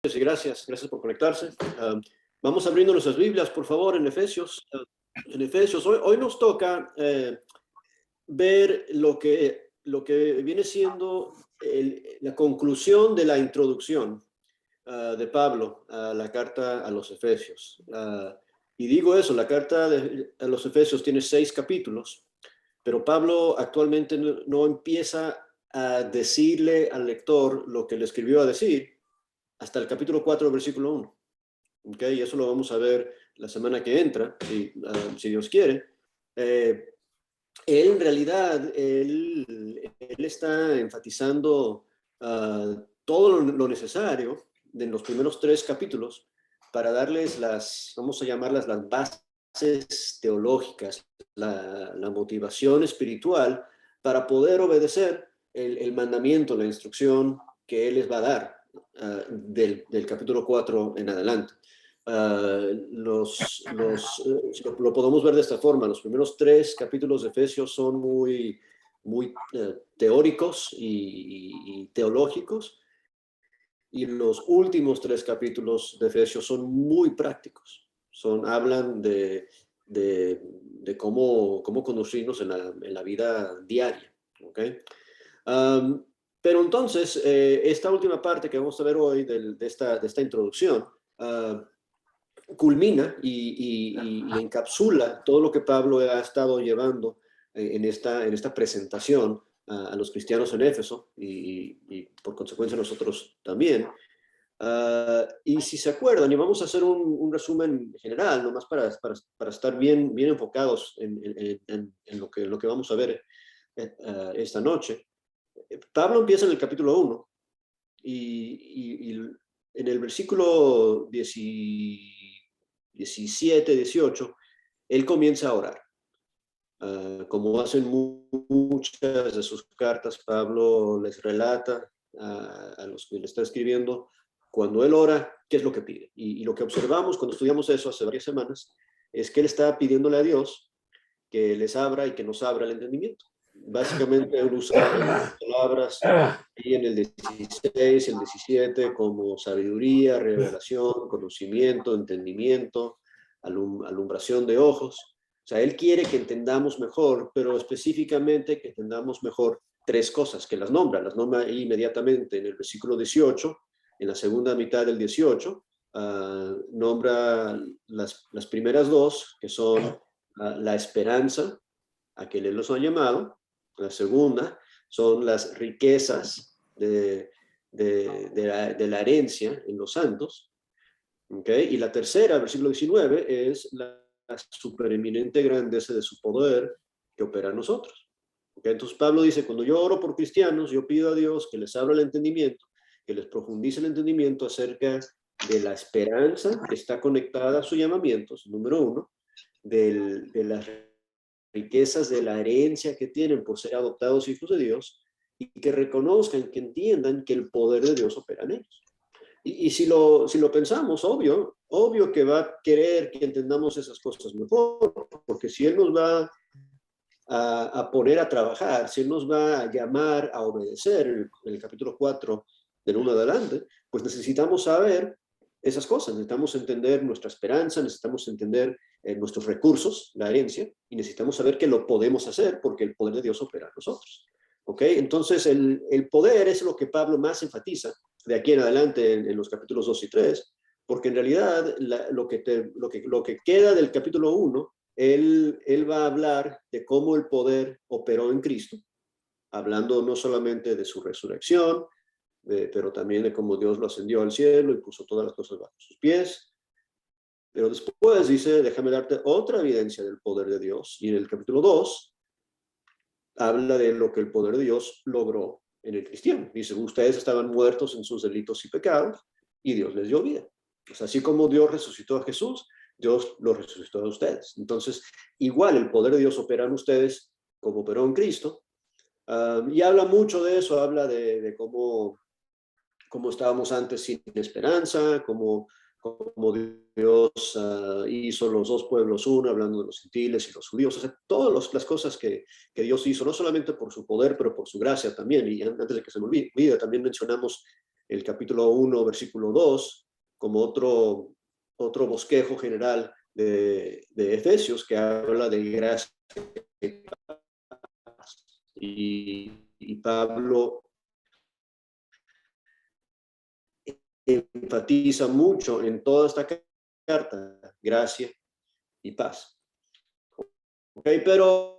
Y gracias por conectarse. Vamos abriendo nuestras Biblias, por favor, en Efesios. Hoy nos toca ver lo que viene siendo la conclusión de la introducción de Pablo a la carta a los Efesios. Y digo eso, la carta a los Efesios tiene 6 capítulos, pero Pablo actualmente no empieza a decirle al lector lo que le escribió a decir hasta el capítulo 4, versículo 1. ¿Okay? Y eso lo vamos a ver la semana que entra, si Dios quiere. Él en realidad, él está enfatizando todo lo necesario en los primeros 3 capítulos para darles vamos a llamarlas las bases teológicas, la motivación espiritual para poder obedecer el mandamiento, la instrucción que Él les va a dar del capítulo 4 en adelante. Lo podemos ver de esta forma. Los primeros 3 capítulos de Efesios son muy teóricos y teológicos, y los últimos 3 capítulos de Efesios son muy prácticos. Hablan de cómo conducirnos en la vida diaria. ¿Okay? Pero entonces, esta última parte que vamos a ver hoy de esta introducción culmina y encapsula todo lo que Pablo ha estado llevando en esta presentación a los cristianos en Éfeso y por consecuencia nosotros también. Y si se acuerdan, y vamos a hacer un resumen general, nomás para estar bien enfocados en lo que vamos a ver esta noche. Pablo empieza en el capítulo 1 y en el versículo 17, 18, él comienza a orar. Como hacen muchas de sus cartas, Pablo les relata a los que le está escribiendo, cuando él ora, qué es lo que pide. Y lo que observamos cuando estudiamos eso hace varias semanas, es que él está pidiéndole a Dios que les abra y que nos abra el entendimiento. Básicamente él usa palabras y en el 16, el 17, como sabiduría, revelación, conocimiento, entendimiento, alumbración de ojos. O sea, él quiere que entendamos mejor, pero específicamente que entendamos mejor 3 cosas, que las nombra inmediatamente en el versículo 18, en la segunda mitad del 18, nombra las primeras 2, que son la esperanza a que él los ha llamado. La segunda son las riquezas de la herencia en los santos. ¿Okay? Y la tercera, versículo 19, es la supereminente grandeza de su poder que opera en nosotros. ¿Okay? Entonces Pablo dice, cuando yo oro por cristianos, yo pido a Dios que les abra el entendimiento, que les profundice el entendimiento acerca de la esperanza que está conectada a su llamamiento, número 1, de las riquezas de la herencia que tienen por ser adoptados hijos de Dios, y que reconozcan, que entiendan que el poder de Dios opera en ellos. Y si lo pensamos, obvio que va a querer que entendamos esas cosas mejor, porque si Él nos va a poner a trabajar, si Él nos va a llamar a obedecer en el capítulo 4 del 1 adelante, pues necesitamos saber esas cosas, necesitamos entender nuestra esperanza, necesitamos entender nuestros recursos, la herencia, y necesitamos saber que lo podemos hacer porque el poder de Dios opera en nosotros. ¿Okay? Entonces el poder es lo que Pablo más enfatiza de aquí en adelante en los capítulos 2 y 3, porque en realidad lo que queda del capítulo 1, él va a hablar de cómo el poder operó en Cristo, hablando no solamente de su resurrección, pero también de cómo Dios lo ascendió al cielo y puso todas las cosas bajo sus pies. Pero después dice, déjame darte otra evidencia del poder de Dios. Y en el capítulo 2 habla de lo que el poder de Dios logró en el cristiano. Dice, ustedes estaban muertos en sus delitos y pecados y Dios les dio vida. Pues así como Dios resucitó a Jesús, Dios lo resucitó a ustedes. Entonces, igual el poder de Dios opera en ustedes como operó en Cristo. Y habla mucho de eso, habla de cómo estábamos antes sin esperanza, cómo Dios hizo los 2 pueblos uno, hablando de los gentiles y los judíos. O sea, todas las cosas que Dios hizo, no solamente por su poder, pero por su gracia también. Y antes de que se me olvide, también mencionamos el capítulo 1, versículo 2, como otro bosquejo general de Efesios, que habla de gracia y Pablo enfatiza mucho en toda esta carta, gracia y paz. Okay, pero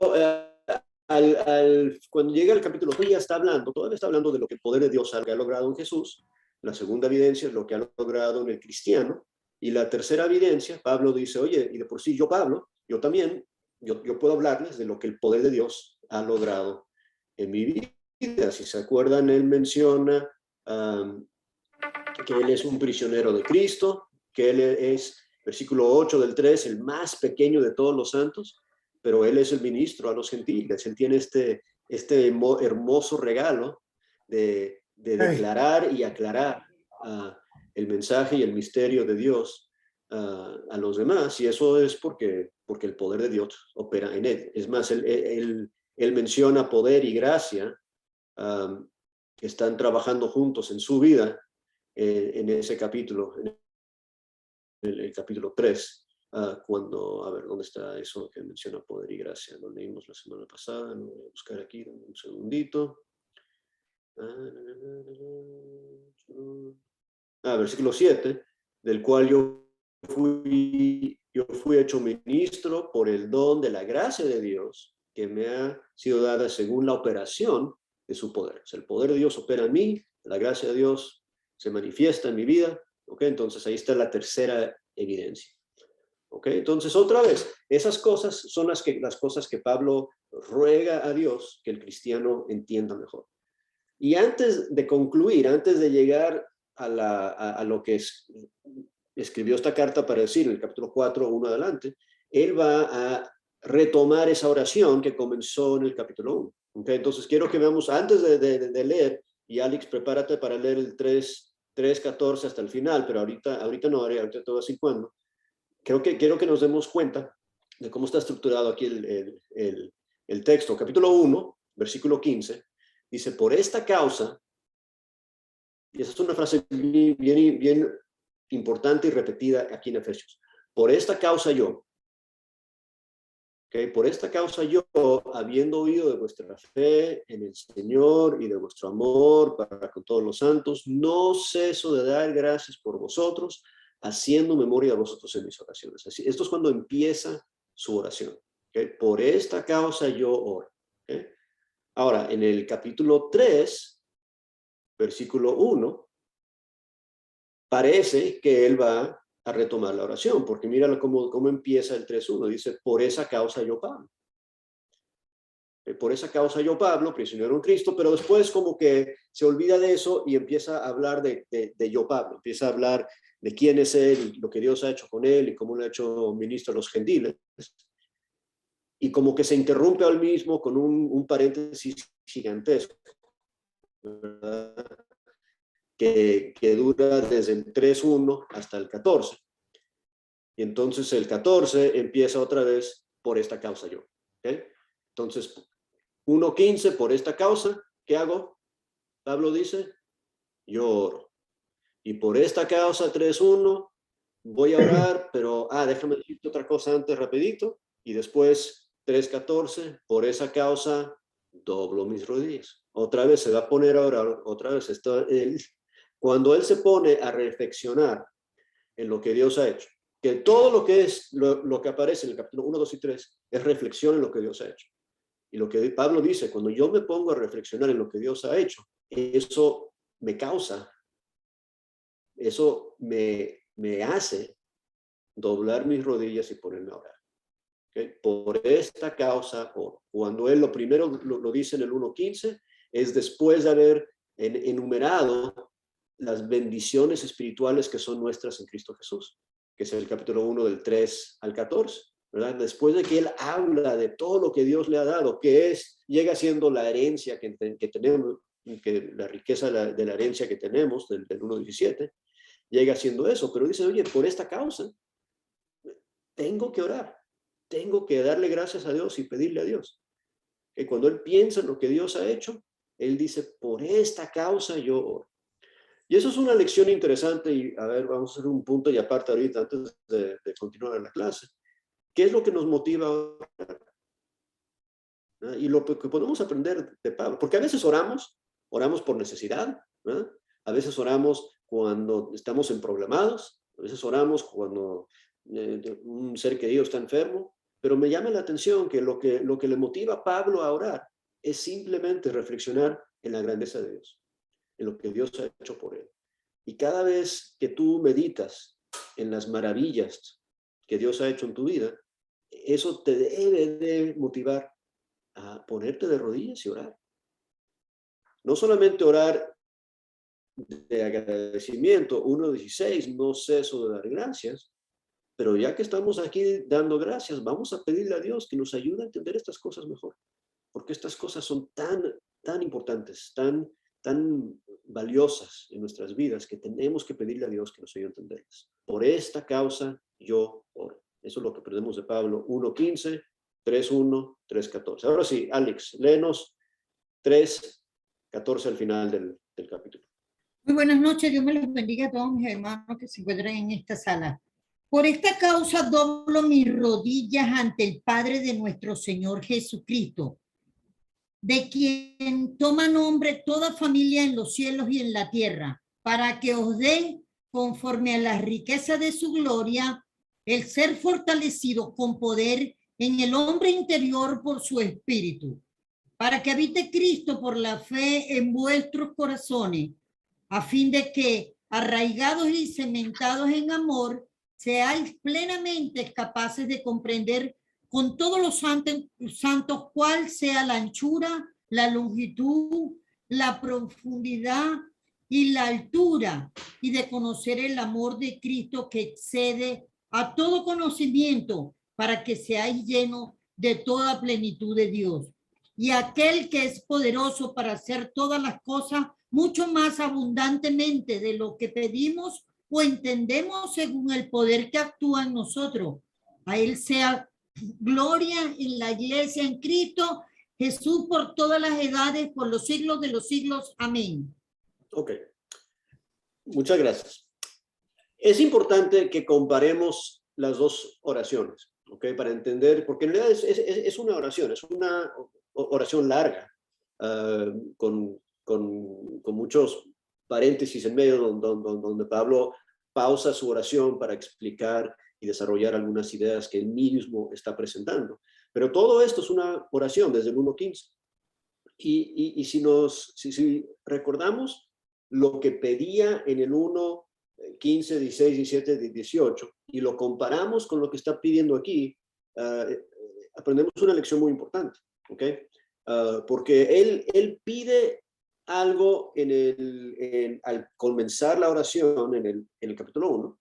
cuando llega el capítulo 2 ya todavía está hablando de lo que el poder de Dios ha logrado en Jesús. La segunda evidencia es lo que ha logrado en el cristiano. Y la tercera evidencia, Pablo dice, oye, y de por sí yo, Pablo, yo también, yo puedo hablarles de lo que el poder de Dios ha logrado en mi vida. Si se acuerdan, él menciona que él es un prisionero de Cristo, que él es, versículo 8 del 3, el más pequeño de todos los santos, pero él es el ministro a los gentiles. Él tiene este hermoso regalo de declarar y aclarar el mensaje y el misterio de Dios a los demás, y eso es porque el poder de Dios opera en él. Es más, él menciona poder y gracia que están trabajando juntos en su vida en ese capítulo, en el capítulo 3, cuando, a ver, ¿dónde está eso que menciona poder y gracia? Lo leímos la semana pasada, lo voy a buscar aquí un segundito. Versículo 7, del cual yo fui hecho ministro por el don de la gracia de Dios que me ha sido dada según la operación de su poder. O sea, el poder de Dios opera en mí, la gracia de Dios se manifiesta en mi vida. ¿Ok? Entonces ahí está la tercera evidencia. ¿Ok? Entonces otra vez, esas cosas son las cosas que Pablo ruega a Dios que el cristiano entienda mejor. Y antes de concluir, antes de llegar a lo que escribió esta carta para decir en el capítulo 4, 1 adelante, él va a retomar esa oración que comenzó en el capítulo 1. ¿Okay? Entonces quiero que veamos, antes de leer, y Alex, prepárate para leer el 3:14 hasta el final, pero ahorita no, ahorita te voy a decir cuándo. Quiero que nos demos cuenta de cómo está estructurado aquí el texto. Capítulo 1, versículo 15, dice, por esta causa, y esa es una frase bien importante y repetida aquí en Efesios, por esta causa yo, por esta causa yo, habiendo oído de vuestra fe en el Señor y de vuestro amor para con todos los santos, no ceso de dar gracias por vosotros, haciendo memoria de vosotros en mis oraciones. Así, esto es cuando empieza su oración. Por esta causa yo oro. Ahora, en el capítulo 3, versículo 1, parece que él va a retomar la oración, porque mira cómo empieza el 3:1. Dice, por esa causa yo, Pablo. Por esa causa yo, Pablo, prisionero en Cristo, pero después como que se olvida de eso y empieza a hablar de yo, Pablo. Empieza a hablar de quién es él, lo que Dios ha hecho con él y cómo lo ha hecho ministro a los gentiles. Y como que se interrumpe al mismo con un paréntesis gigantesco, ¿verdad? Que dura desde el 3:1 hasta el 14. Y entonces el 14 empieza otra vez por esta causa yo. ¿Okay? Entonces, 1:15, por esta causa, ¿qué hago? Pablo dice, yo oro. Y por esta causa, 3:1, voy a orar, pero, déjame decirte otra cosa antes rapidito. Y después, 3:14, por esa causa, doblo mis rodillas. Otra vez se va a poner a orar, otra vez. Cuando él se pone a reflexionar en lo que Dios ha hecho, que todo lo que es, lo que aparece en el capítulo 1, 2 y 3, es reflexión en lo que Dios ha hecho. Y lo que Pablo dice, cuando yo me pongo a reflexionar en lo que Dios ha hecho, eso me causa, eso me hace doblar mis rodillas y ponerme a orar. ¿Okay? Por esta causa, cuando él lo primero lo dice en el 1:15, es después de haber enumerado las bendiciones espirituales que son nuestras en Cristo Jesús, que es el capítulo 1 del 3 al 14. ¿Verdad? Después de que él habla de todo lo que Dios le ha dado, llega siendo la herencia que tenemos, que la riqueza de la herencia que tenemos, del 1:17, llega siendo eso, pero dice, oye, por esta causa, tengo que orar, tengo que darle gracias a Dios y pedirle a Dios. Que cuando él piensa en lo que Dios ha hecho, él dice, por esta causa yo oro. Y eso es una lección interesante y, a ver, vamos a hacer un punto y aparte ahorita antes de continuar la clase. ¿Qué es lo que nos motiva a orar? ¿No? Y lo que podemos aprender de Pablo, porque a veces oramos por necesidad, ¿no? A veces oramos cuando estamos en problemados, a veces oramos cuando un ser querido está enfermo, pero me llama la atención que lo que le motiva a Pablo a orar es simplemente reflexionar en la grandeza de Dios, en lo que Dios ha hecho por él. Y cada vez que tú meditas en las maravillas que Dios ha hecho en tu vida, eso te debe de motivar a ponerte de rodillas y orar. No solamente orar de agradecimiento, 1:16, no ceso de dar gracias, pero ya que estamos aquí dando gracias, vamos a pedirle a Dios que nos ayude a entender estas cosas mejor, porque estas cosas son tan importantes, tan valiosas en nuestras vidas que tenemos que pedirle a Dios que nos ayude a entenderlas. Por esta causa yo oro. Eso es lo que aprendemos de Pablo 1:15, 3:1, 3:14. Ahora sí, Alex, léenos 3:14 al final del capítulo. Muy buenas noches, Dios me los bendiga a todos mis hermanos que se encuentran en esta sala. Por esta causa doblo mis rodillas ante el Padre de nuestro Señor Jesucristo, de quien toma nombre toda familia en los cielos y en la tierra, para que os dé, conforme a la riqueza de su gloria, el ser fortalecido con poder en el hombre interior por su espíritu, para que habite Cristo por la fe en vuestros corazones, a fin de que, arraigados y cementados en amor, seáis plenamente capaces de comprender con todos los santos cuál sea la anchura, la longitud, la profundidad y la altura, y de conocer el amor de Cristo que excede a todo conocimiento, para que seáis llenos de toda plenitud de Dios. Y aquel que es poderoso para hacer todas las cosas mucho más abundantemente de lo que pedimos o entendemos según el poder que actúa en nosotros. A él sea gloria en la iglesia en Cristo Jesús por todas las edades, por los siglos de los siglos. Amén. Ok, muchas gracias. Es importante que comparemos las dos oraciones, ¿ok? Para entender, porque en realidad es una oración, es una oración larga, con muchos paréntesis en medio, donde Pablo pausa su oración para explicar y desarrollar algunas ideas que él mismo está presentando. Pero todo esto es una oración desde el 1:15. Y si recordamos lo que pedía en el 1:15, 16, 17, 18, y lo comparamos con lo que está pidiendo aquí, aprendemos una lección muy importante, ¿ok? Porque él pide algo al comenzar la oración en el capítulo 1,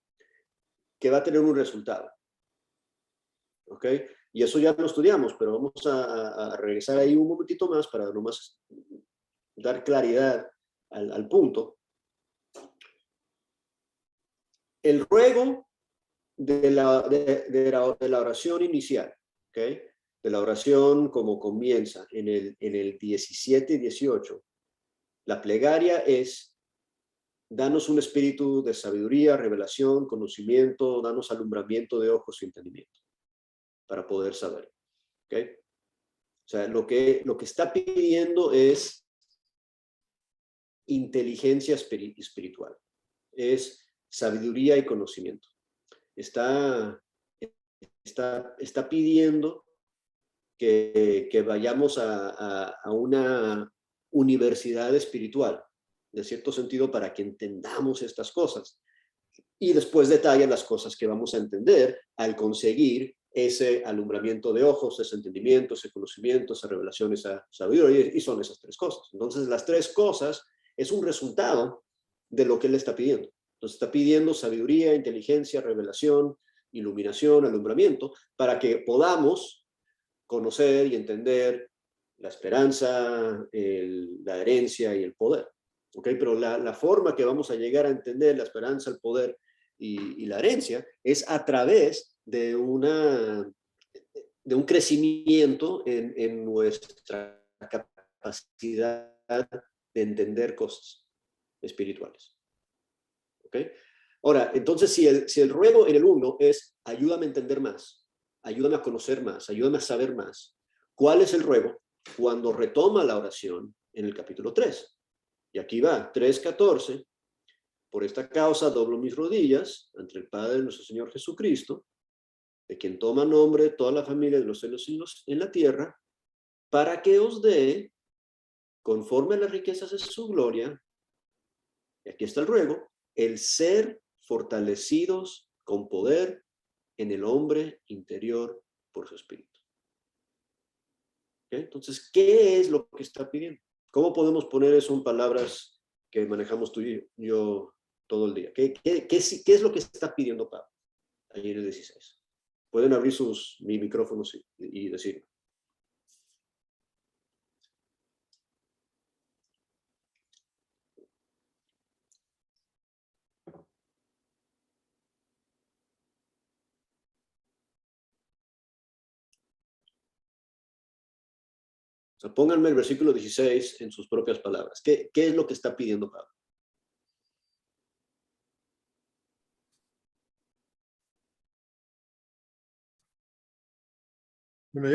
que va a tener un resultado, ¿ok? Y eso ya lo estudiamos, pero vamos a regresar ahí un momentito más para nomás dar claridad al punto. El ruego de la oración inicial, ¿ok? De la oración como comienza en el 17 y 18, la plegaria es: danos un espíritu de sabiduría, revelación, conocimiento, danos alumbramiento de ojos y entendimiento para poder saber, ¿ok? O sea, lo que está pidiendo es inteligencia espiritual, es sabiduría y conocimiento. Está pidiendo que vayamos a una universidad espiritual, de cierto sentido, para que entendamos estas cosas. Y después detalla las cosas que vamos a entender al conseguir ese alumbramiento de ojos, ese entendimiento, ese conocimiento, esa revelación, esa sabiduría, y son esas tres cosas. Entonces, las tres cosas es un resultado de lo que él está pidiendo. Entonces, está pidiendo sabiduría, inteligencia, revelación, iluminación, alumbramiento, para que podamos conocer y entender la esperanza, la herencia y el poder. ¿Okay? Pero la forma que vamos a llegar a entender la esperanza, el poder y la herencia es a través de un crecimiento en nuestra capacidad de entender cosas espirituales. ¿Ok? Ahora, entonces, si el ruego en el 1 es ayúdame a entender más, ayúdame a conocer más, ayúdame a saber más, ¿cuál es el ruego cuando retoma la oración en el capítulo 3? Y aquí va, 3:14. Por esta causa doblo mis rodillas ante el Padre de nuestro Señor Jesucristo, de quien toma nombre toda la familia de los cielos en la tierra, para que os dé, conforme a las riquezas de su gloria, y aquí está el ruego, el ser fortalecidos con poder en el hombre interior por su espíritu. ¿Okay? Entonces, ¿qué es lo que está pidiendo? ¿Cómo podemos poner eso en palabras que manejamos tú y yo todo el día? ¿Qué es lo que está pidiendo Pablo ahí en el 16? Pueden abrir sus micrófonos y decir. O sea, pónganme el versículo 16 en sus propias palabras. ¿Qué es lo que está pidiendo Pablo? Bueno,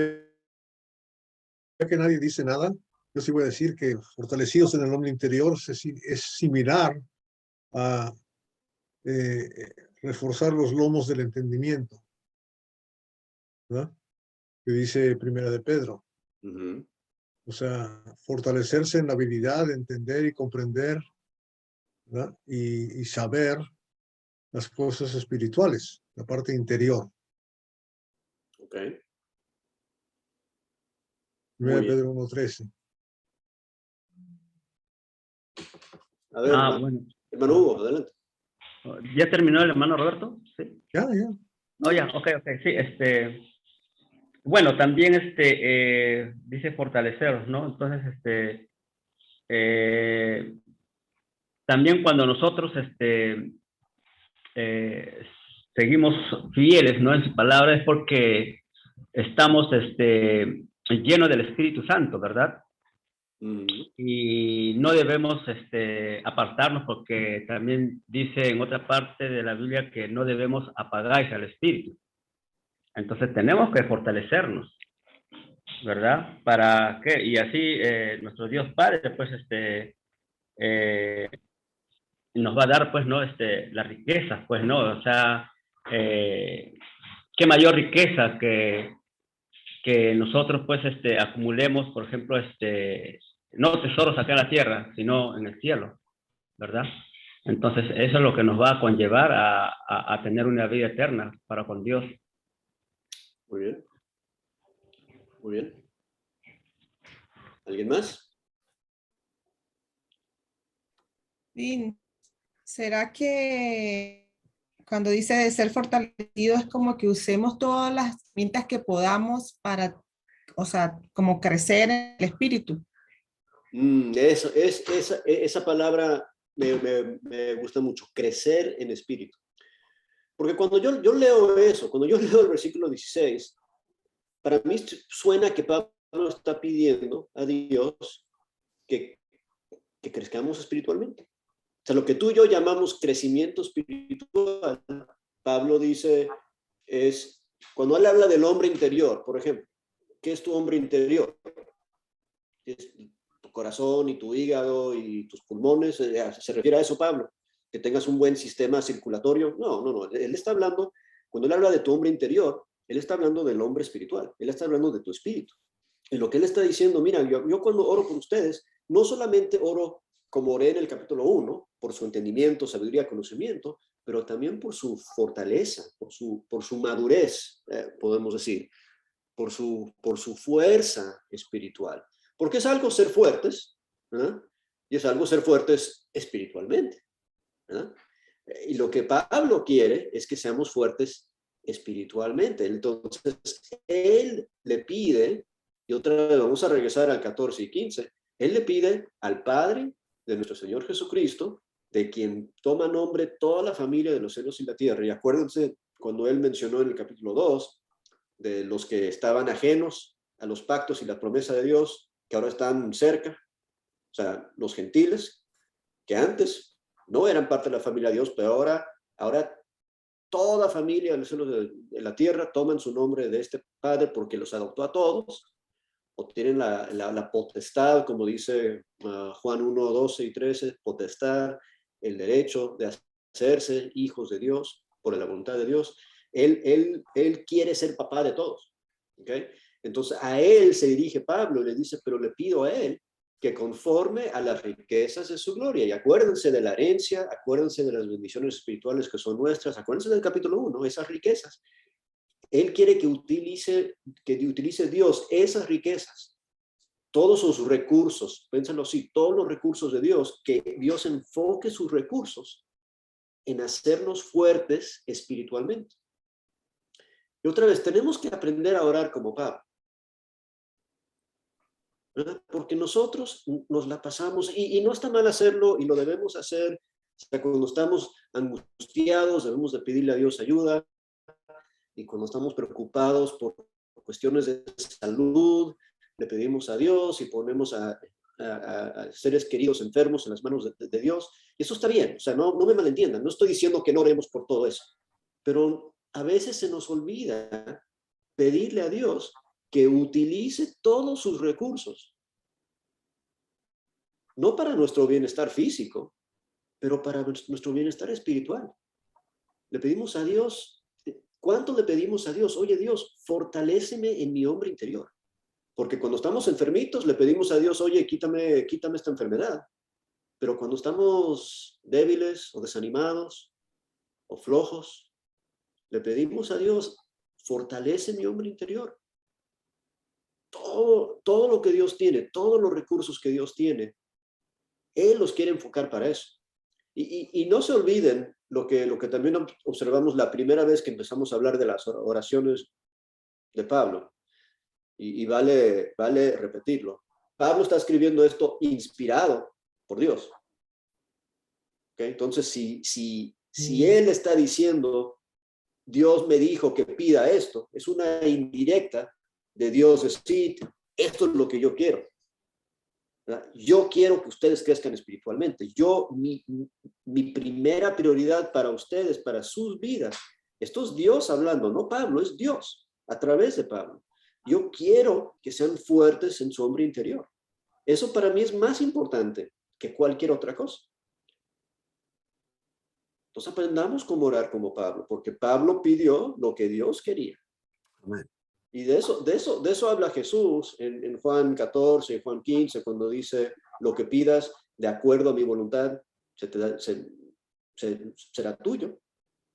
ya que nadie dice nada, yo sí voy a decir que fortalecidos en el hombre interior es similar a eh, reforzar los lomos del entendimiento, ¿verdad? Que dice Primera de Pedro. Uh-huh. O sea, fortalecerse en la habilidad de entender y comprender, ¿verdad? Y saber las cosas espirituales, la parte interior. Ok. Primera de Muy bien. Pedro 1:13. A ver, Bueno. hermano Hugo, adelante. ¿Ya terminó el hermano Roberto? Sí. Ya. Oh, ya, ok, sí, bueno, también dice fortaleceros, ¿no? Entonces, también cuando nosotros seguimos fieles, ¿no? En su palabra es porque estamos llenos del Espíritu Santo, ¿verdad? Uh-huh. Y no debemos apartarnos porque también dice en otra parte de la Biblia que no debemos apagar al Espíritu. Entonces tenemos que fortalecernos, ¿verdad? Para que, y así nuestro Dios Padre, pues, nos va a dar, pues, ¿no? La riqueza, pues, ¿no? O sea, qué mayor riqueza que nosotros, pues, acumulemos, por ejemplo, no tesoros acá en la tierra, sino en el cielo, ¿verdad? Entonces, eso es lo que nos va a conllevar a tener una vida eterna para con Dios. Muy bien. Muy bien. ¿Alguien más? Sí. ¿Será que cuando dice de ser fortalecido es como que usemos todas las herramientas que podamos para, o sea, como crecer en el espíritu? Esa palabra me gusta mucho, crecer en espíritu. Porque cuando yo leo eso, cuando yo leo el versículo 16, para mí suena que Pablo está pidiendo a Dios que crezcamos espiritualmente. O sea, lo que tú y yo llamamos crecimiento espiritual, Pablo dice, es cuando él habla del hombre interior, por ejemplo, ¿qué es tu hombre interior? Es tu corazón y tu hígado y tus pulmones, ¿se refiere a eso Pablo? Que tengas un buen sistema circulatorio. No, él está hablando, cuando él habla de tu hombre interior, él está hablando del hombre espiritual, él está hablando de tu espíritu. Y lo que él está diciendo, mira, yo cuando oro por ustedes, no solamente oro como oré en el capítulo 1, por su entendimiento, sabiduría, conocimiento, pero también por su fortaleza, por su madurez, podemos decir, por su fuerza espiritual. Porque es algo ser fuertes, ¿verdad? Y es algo ser fuertes espiritualmente, ¿verdad? Y lo que Pablo quiere es que seamos fuertes espiritualmente. Entonces, él le pide, y otra vez vamos a regresar al 14 y 15, él le pide al Padre de nuestro Señor Jesucristo, de quien toma nombre toda la familia de los cielos y la tierra. Y acuérdense cuando él mencionó en el capítulo 2, de los que estaban ajenos a los pactos y la promesa de Dios, que ahora están cerca, o sea, los gentiles, que antes no eran parte de la familia de Dios, pero ahora toda familia en los cielos de la tierra toman su nombre de este Padre porque los adoptó a todos, o tienen la potestad, como dice Juan 1, 12 y 13, potestad, el derecho de hacerse hijos de Dios por la voluntad de Dios. Él quiere ser papá de todos. ¿Okay? Entonces a él se dirige Pablo y le dice, pero le pido a él que conforme a las riquezas de su gloria. Y acuérdense de la herencia, acuérdense de las bendiciones espirituales que son nuestras, acuérdense del capítulo 1, esas riquezas. Él quiere que utilice Dios esas riquezas, todos sus recursos, piénsenlo así, todos los recursos de Dios, que Dios enfoque sus recursos en hacernos fuertes espiritualmente. Y otra vez, tenemos que aprender a orar como Pablo, ¿verdad? Porque nosotros nos la pasamos, y no está mal hacerlo, y lo debemos hacer. O sea, cuando estamos angustiados, debemos de pedirle a Dios ayuda, y cuando estamos preocupados por cuestiones de salud, le pedimos a Dios y ponemos a seres queridos enfermos en las manos de Dios. Y eso está bien, o sea, no me malentiendan, no estoy diciendo que no oremos por todo eso, pero a veces se nos olvida pedirle a Dios que utilice todos sus recursos, no para nuestro bienestar físico, pero para nuestro bienestar espiritual. Le pedimos a Dios. ¿Cuánto le pedimos a Dios? Oye, Dios, fortaléceme en mi hombre interior. Porque cuando estamos enfermitos, le pedimos a Dios, oye, quítame esta enfermedad. Pero cuando estamos débiles o desanimados o flojos, le pedimos a Dios, fortalece mi hombre interior. Todo lo que Dios tiene, todos los recursos que Dios tiene, Él los quiere enfocar para eso. Y no se olviden lo que también observamos la primera vez que empezamos a hablar de las oraciones de Pablo, y vale repetirlo. Pablo está escribiendo esto inspirado por Dios. ¿Okay? Entonces, si él está diciendo, Dios me dijo que pida esto, es una indirecta de Dios decir, esto es lo que yo quiero. ¿Verdad? Yo quiero que ustedes crezcan espiritualmente. Mi primera prioridad para ustedes, para sus vidas, esto es Dios hablando, no Pablo, es Dios a través de Pablo. Yo quiero que sean fuertes en su hombre interior. Eso para mí es más importante que cualquier otra cosa. Entonces aprendamos cómo orar como Pablo, porque Pablo pidió lo que Dios quería. Amén. Y de eso habla Jesús en Juan 14, Juan 15, cuando dice, lo que pidas de acuerdo a mi voluntad será tuyo.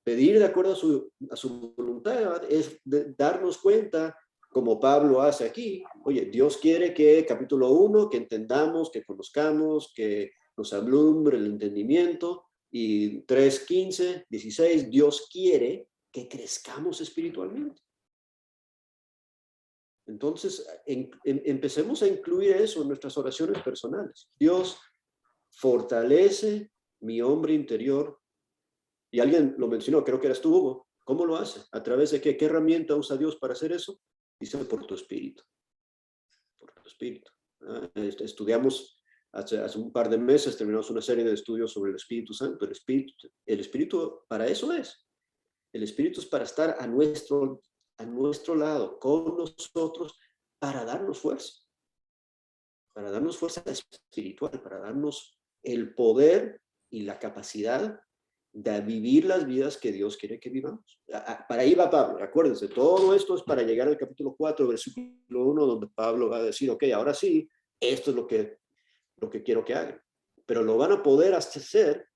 Pedir de acuerdo a su voluntad es darnos cuenta, como Pablo hace aquí, oye, Dios quiere que, capítulo 1, que entendamos, que conozcamos, que nos alumbre el entendimiento, y 3, 15, 16, Dios quiere que crezcamos espiritualmente. Entonces, empecemos a incluir eso en nuestras oraciones personales. Dios, fortalece mi hombre interior. Y alguien lo mencionó, creo que eras tú, Hugo. ¿Cómo lo hace? ¿A través de qué? ¿Qué herramienta usa Dios para hacer eso? Dice, por tu espíritu. Por tu espíritu. Estudiamos hace un par de meses, terminamos una serie de estudios sobre el Espíritu Santo. El Espíritu para eso es. El Espíritu es para estar a nuestro lado, con nosotros, para darnos fuerza espiritual, para darnos el poder y la capacidad de vivir las vidas que Dios quiere que vivamos. Para ahí va Pablo, acuérdense, todo esto es para llegar al capítulo 4, versículo 1, donde Pablo va a decir, ok, ahora sí, esto es lo que quiero que hagan. Pero lo van a poder hacer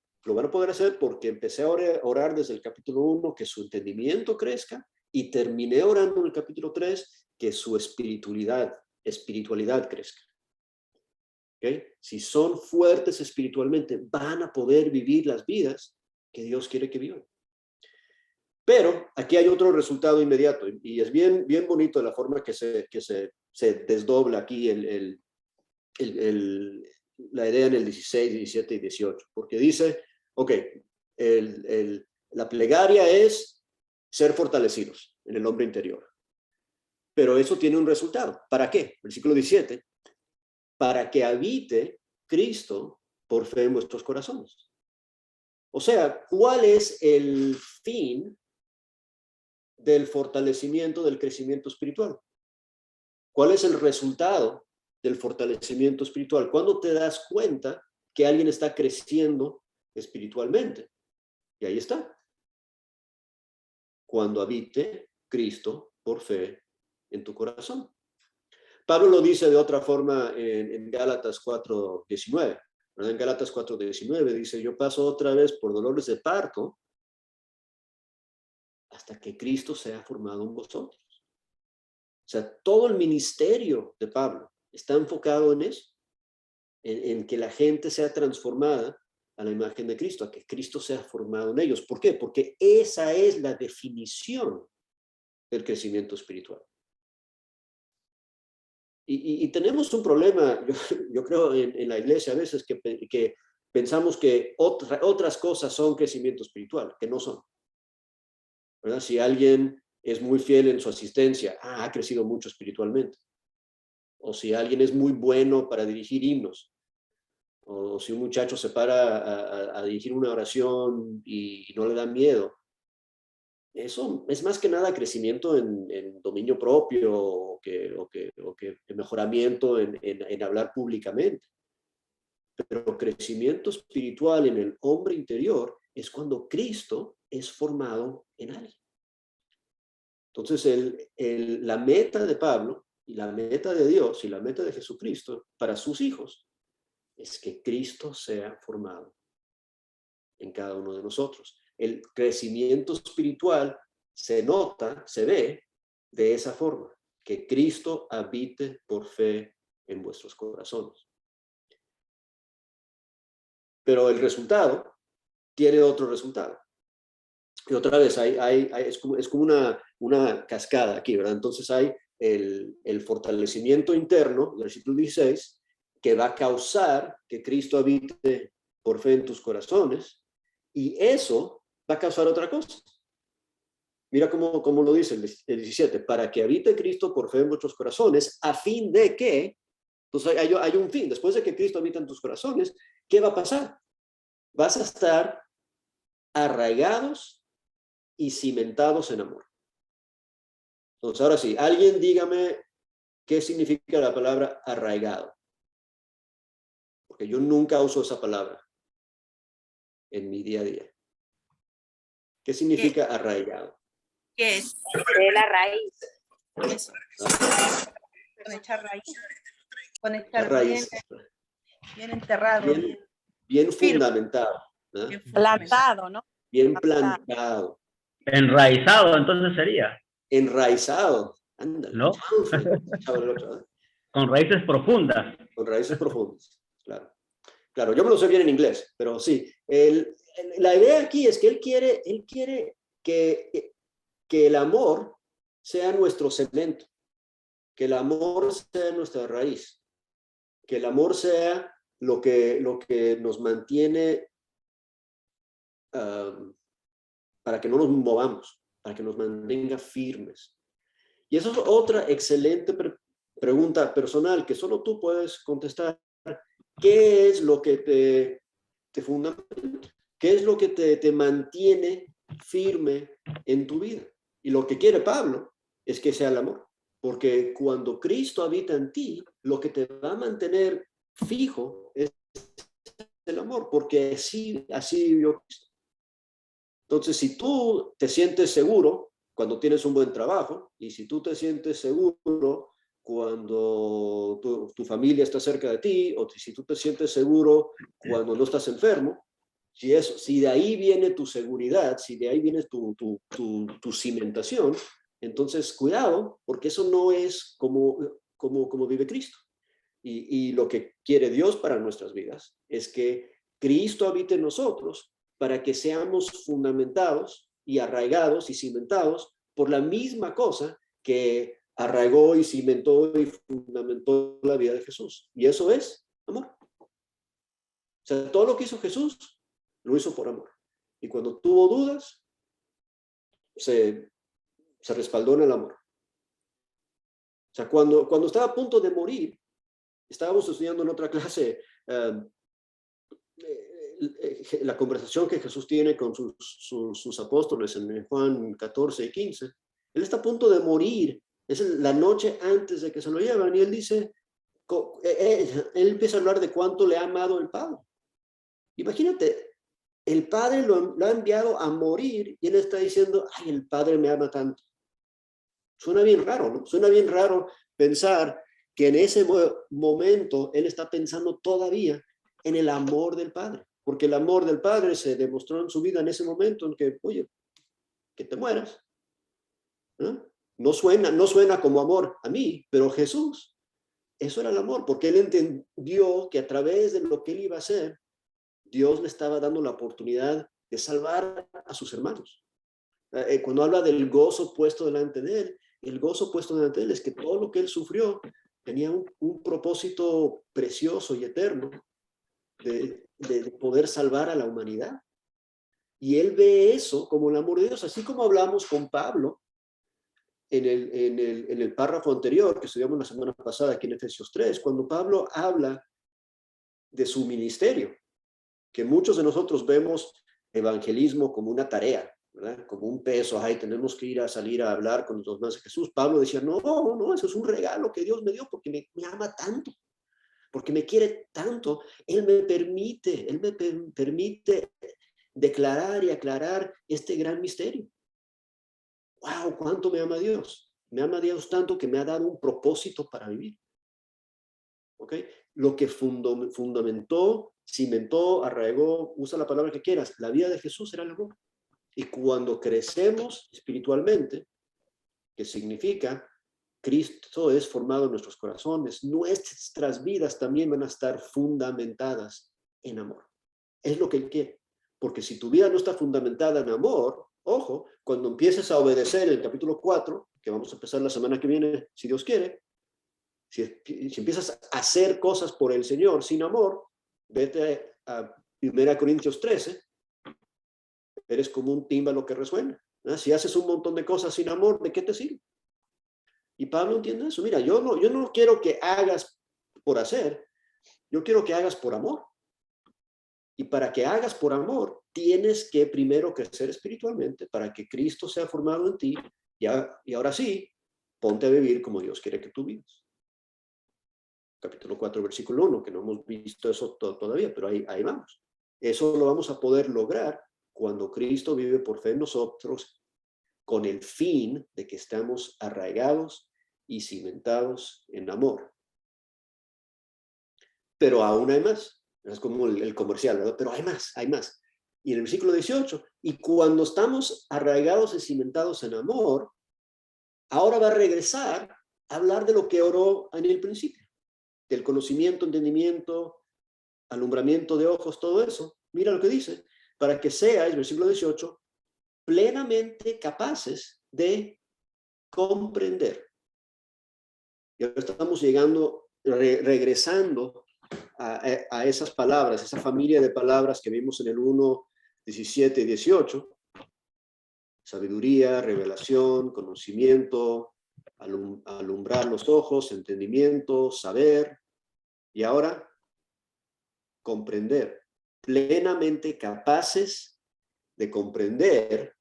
porque empecé a orar desde el capítulo 1, que su entendimiento crezca, y terminé orando en el capítulo 3, que su espiritualidad crezca. ¿Okay? Si son fuertes espiritualmente, van a poder vivir las vidas que Dios quiere que vivan. Pero aquí hay otro resultado inmediato, y es bien bonito la forma que se desdobla aquí la idea en el 16, 17 y 18, porque dice, ok, la plegaria es ser fortalecidos en el hombre interior, pero eso tiene un resultado. ¿Para qué? Versículo 17, para que habite Cristo por fe en vuestros corazones. O sea, ¿cuál es el fin del fortalecimiento, del crecimiento espiritual? ¿Cuál es el resultado del fortalecimiento espiritual? ¿Cuándo te das cuenta que alguien está creciendo espiritualmente? Y ahí está. Cuando habite Cristo por fe en tu corazón. Pablo lo dice de otra forma en Gálatas 4:19. En Gálatas 4:19 dice, yo paso otra vez por dolores de parto hasta que Cristo sea formado en vosotros. O sea, todo el ministerio de Pablo está enfocado en eso, en que la gente sea transformada a la imagen de Cristo, a que Cristo sea formado en ellos. ¿Por qué? Porque esa es la definición del crecimiento espiritual. Y tenemos un problema, yo creo, en la iglesia a veces que pensamos que otras cosas son crecimiento espiritual, que no son. ¿Verdad? Si alguien es muy fiel en su asistencia, ha crecido mucho espiritualmente. O si alguien es muy bueno para dirigir himnos, o si un muchacho se para a dirigir una oración y no le da miedo, eso es más que nada crecimiento en dominio propio o que mejoramiento en hablar públicamente. Pero crecimiento espiritual en el hombre interior es cuando Cristo es formado en alguien. Entonces, la meta de Pablo y la meta de Dios y la meta de Jesucristo para sus hijos es que Cristo sea formado en cada uno de nosotros. El crecimiento espiritual se nota, se ve de esa forma, que Cristo habite por fe en vuestros corazones. Pero el resultado tiene otro resultado. Y otra vez, es como una cascada aquí, ¿verdad? Entonces hay el fortalecimiento interno, versículo 16, que va a causar que Cristo habite por fe en tus corazones, y eso va a causar otra cosa. Mira cómo lo dice el 17, para que habite Cristo por fe en vuestros corazones, a fin de que, entonces hay un fin, después de que Cristo habita en tus corazones, ¿qué va a pasar? Vas a estar arraigados y cimentados en amor. Entonces, ahora sí, alguien dígame qué significa la palabra arraigado. Porque yo nunca uso esa palabra en mi día a día. ¿Qué significa arraigado? ¿Qué es? De la raíz. Eso. Conectar raíz. Conectar raíz. Bien enterrado. Bien fundamentado. ¿No? Bien plantado, ¿no? Bien plantado. Enraizado, entonces sería. Enraizado. Ándale. ¿No? Con raíces profundas. Con raíces profundas, claro. Claro, yo me lo sé bien en inglés, pero sí. La idea aquí es que él quiere que el amor sea nuestro cemento, que el amor sea nuestra raíz, que el amor sea lo que nos mantiene para que no nos movamos, para que nos mantenga firmes. Y eso es otra excelente pregunta personal que solo tú puedes contestar. ¿Qué es lo que te fundamenta? ¿Qué es lo que te mantiene firme en tu vida? Y lo que quiere Pablo es que sea el amor. Porque cuando Cristo habita en ti, lo que te va a mantener fijo es el amor, porque así vivió Cristo. Entonces, si tú te sientes seguro cuando tienes un buen trabajo, y si tú te sientes seguro cuando tu familia está cerca de ti, o si tú te sientes seguro cuando no estás enfermo, si de ahí viene tu seguridad, si de ahí viene tu cimentación, entonces cuidado, porque eso no es como vive Cristo. Y lo que quiere Dios para nuestras vidas es que Cristo habite en nosotros para que seamos fundamentados y arraigados y cimentados por la misma cosa que arraigó y cimentó y fundamentó la vida de Jesús. Y eso es amor. O sea, todo lo que hizo Jesús, lo hizo por amor. Y cuando tuvo dudas, se respaldó en el amor. O sea, cuando estaba a punto de morir, estábamos estudiando en otra clase la conversación que Jesús tiene con sus apóstoles en Juan 14 y 15, él está a punto de morir, es la noche antes de que se lo llevan, y él dice, él empieza a hablar de cuánto le ha amado el Padre. Imagínate, el Padre lo ha enviado a morir y él está diciendo, ay, el Padre me ama tanto. Suena bien raro, ¿no? Suena bien raro pensar que en ese momento él está pensando todavía en el amor del Padre, porque el amor del Padre se demostró en su vida en ese momento en que, oye, que te mueras. No suena como amor a mí, pero Jesús, eso era el amor, porque él entendió que a través de lo que él iba a hacer, Dios le estaba dando la oportunidad de salvar a sus hermanos. Cuando habla del gozo puesto delante de él, el gozo puesto delante de él es que todo lo que él sufrió tenía un propósito precioso y eterno de poder salvar a la humanidad. Y él ve eso como el amor de Dios, así como hablamos con Pablo en el párrafo anterior que estudiamos la semana pasada aquí en Efesios 3, cuando Pablo habla de su ministerio, que muchos de nosotros vemos evangelismo como una tarea, ¿verdad? Como un peso, ay, tenemos que ir a salir a hablar con los demás de Jesús. Pablo decía, no, eso es un regalo que Dios me dio porque me ama tanto, porque me quiere tanto. Él me permite declarar y aclarar este gran misterio. ¡Wow! ¿Cuánto me ama Dios? Me ama Dios tanto que me ha dado un propósito para vivir. ¿Ok? Lo que fundamentó, cimentó, arraigó, usa la palabra que quieras, la vida de Jesús era el amor. Y cuando crecemos espiritualmente, que significa Cristo es formado en nuestros corazones, nuestras vidas también van a estar fundamentadas en amor. Es lo que Él quiere. Porque si tu vida no está fundamentada en amor, ojo, cuando empieces a obedecer el capítulo 4, que vamos a empezar la semana que viene, si Dios quiere, si empiezas a hacer cosas por el Señor sin amor, vete a 1 Corintios 13, eres como un tímbalo que resuena. ¿No? Si haces un montón de cosas sin amor, ¿de qué te sirve? Y Pablo entiende eso. Mira, yo no quiero que hagas por hacer, yo quiero que hagas por amor. Y para que hagas por amor, tienes que primero crecer espiritualmente para que Cristo sea formado en ti. Y ahora sí, ponte a vivir como Dios quiere que tú vivas. Capítulo 4, versículo 1, que no hemos visto eso todavía, pero ahí vamos. Eso lo vamos a poder lograr cuando Cristo vive por fe en nosotros, con el fin de que estamos arraigados y cimentados en amor. Pero aún hay más. Es como el comercial, ¿verdad? Pero hay más. Y en el versículo 18, y cuando estamos arraigados y cimentados en amor, ahora va a regresar a hablar de lo que oró en el principio, del conocimiento, entendimiento, alumbramiento de ojos, todo eso. Mira lo que dice, para que seáis, versículo 18, plenamente capaces de comprender. Y ahora estamos regresando a esas palabras, esa familia de palabras que vimos en el 1, 17 y 18. Sabiduría, revelación, conocimiento, alumbrar los ojos, entendimiento, saber. Y ahora, comprender. Plenamente capaces de comprender.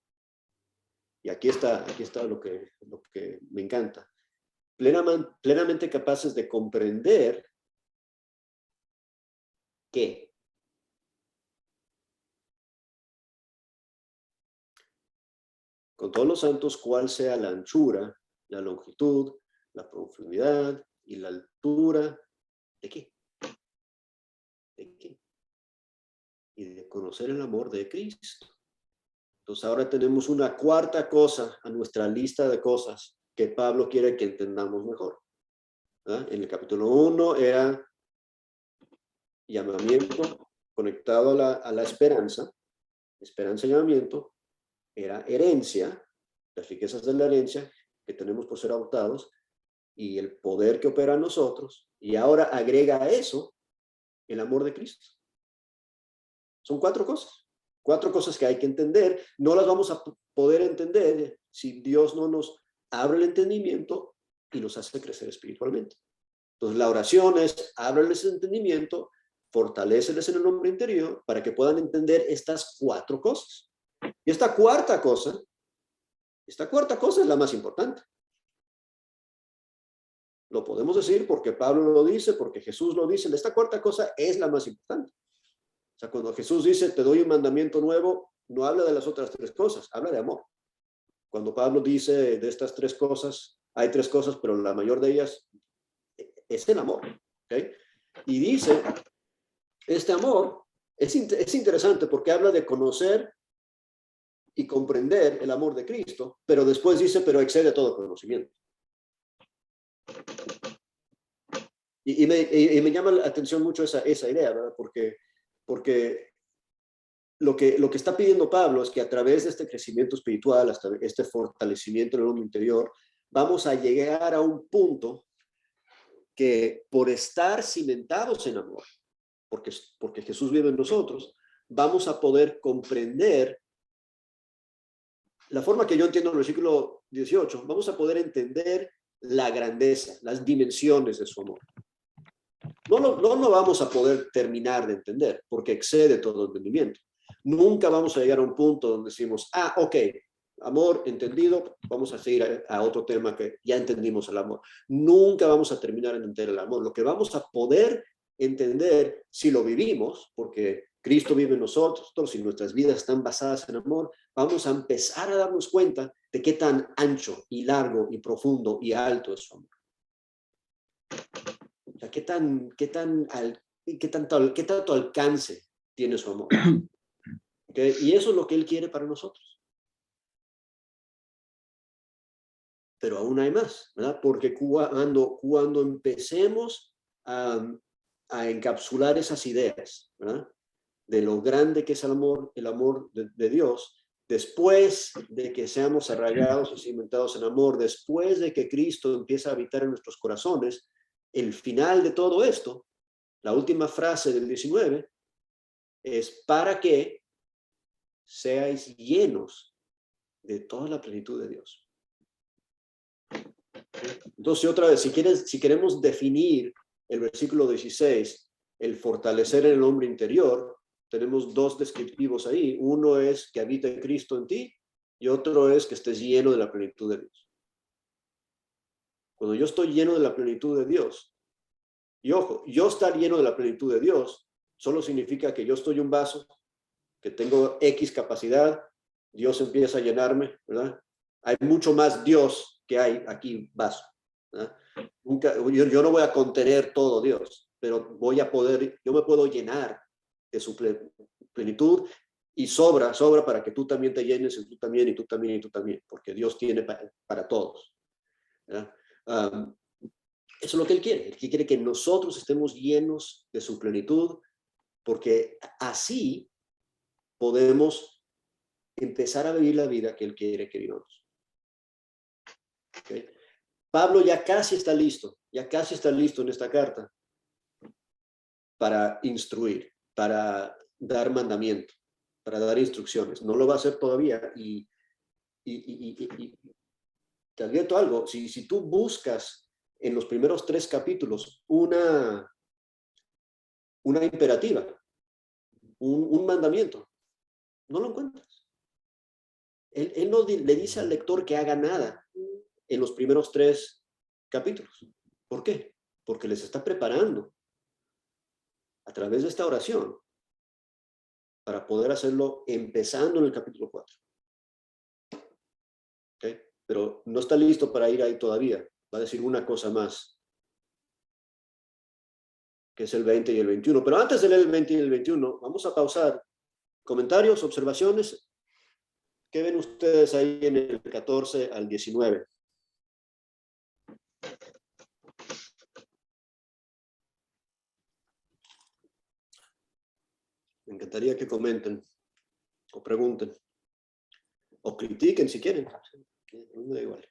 Y aquí está lo que me encanta. Plenamente capaces de comprender que con todos los santos, cuál sea la anchura, la longitud, la profundidad y la altura, ¿de qué? ¿De qué? Y de conocer el amor de Cristo. Entonces ahora tenemos una cuarta cosa a nuestra lista de cosas que Pablo quiere que entendamos mejor. ¿Ah? En el capítulo 1 era llamamiento conectado a la esperanza y llamamiento, era herencia, las riquezas de la herencia que tenemos por ser adoptados y el poder que opera en nosotros, y ahora agrega a eso el amor de Cristo. Son cuatro cosas que hay que entender. No las vamos a poder entender si Dios no nos abre el entendimiento y nos hace crecer espiritualmente. Entonces la oración es, ábreles el entendimiento, fortaléceles en el hombre interior para que puedan entender estas 4 cosas. Y esta cuarta cosa es la más importante. Lo podemos decir porque Pablo lo dice, porque Jesús lo dice. Esta cuarta cosa es la más importante. O sea, cuando Jesús dice, te doy un mandamiento nuevo, no habla de las otras 3 cosas, habla de amor. Cuando Pablo dice de estas 3 cosas, hay 3 cosas, pero la mayor de ellas es el amor. ¿Okay? Y dice, este amor es interesante porque habla de conocer y comprender el amor de Cristo, pero después dice, pero excede todo conocimiento. Y me llama la atención mucho esa idea, ¿verdad? Porque lo que está pidiendo Pablo es que a través de este crecimiento espiritual, hasta este fortalecimiento en el hombre interior, vamos a llegar a un punto que por estar cimentados en amor, porque Jesús vive en nosotros, vamos a poder comprender la forma que yo entiendo el versículo 18, vamos a poder entender la grandeza, las dimensiones de su amor. No lo vamos a poder terminar de entender, porque excede todo entendimiento. Nunca vamos a llegar a un punto donde decimos, ok, amor entendido, vamos a seguir a otro tema que ya entendimos el amor. Nunca vamos a terminar de entender el amor. Lo que vamos a poder entender si lo vivimos, porque Cristo vive en nosotros y nuestras vidas están basadas en amor, vamos a empezar a darnos cuenta de qué tan ancho y largo y profundo y alto es su amor. O sea, qué tanto alcance tiene su amor. ¿Okay? Y eso es lo que Él quiere para nosotros. Pero aún hay más, ¿verdad? Porque cuando empecemos a encapsular esas ideas, ¿verdad? De lo grande que es el amor de Dios, después de que seamos arraigados y cimentados en amor, después de que Cristo empieza a habitar en nuestros corazones, el final de todo esto, la última frase del 19, es para que seáis llenos de toda la plenitud de Dios. Entonces, otra vez, si queremos definir el versículo 16, el fortalecer en el hombre interior, tenemos 2 descriptivos ahí. Uno es que habite Cristo en ti y otro es que estés lleno de la plenitud de Dios. Cuando yo estoy lleno de la plenitud de Dios, y ojo, yo estar lleno de la plenitud de Dios solo significa que yo estoy un vaso, que tengo X capacidad, Dios empieza a llenarme, ¿verdad? Hay mucho más Dios que hay aquí vaso, ¿verdad? Yo no voy a contener todo Dios, pero yo me puedo llenar de su plenitud y sobra para que tú también te llenes, y tú también, y tú también, y tú también, porque Dios tiene para todos, ¿verdad? Eso es lo que Él quiere. Él quiere que nosotros estemos llenos de su plenitud, porque así podemos empezar a vivir la vida que Él quiere que vivamos. ¿Okay? Pablo ya casi está listo en esta carta para instruir, para dar mandamiento, para dar instrucciones. No lo va a hacer todavía y te advierto algo, si tú buscas en los primeros 3 capítulos una imperativa, un mandamiento, no lo encuentras. Él no le dice al lector que haga nada en los primeros 3 capítulos. ¿Por qué? Porque les está preparando a través de esta oración para poder hacerlo empezando en el capítulo 4. ¿Okay? Pero no está listo para ir ahí todavía. Va a decir una cosa más, que es el 20 y el 21. Pero antes de leer el 20 y el 21, vamos a pausar. Comentarios, observaciones. ¿Qué ven ustedes ahí en el 14 al 19? Me encantaría que comenten o pregunten o critiquen si quieren. Me da igual.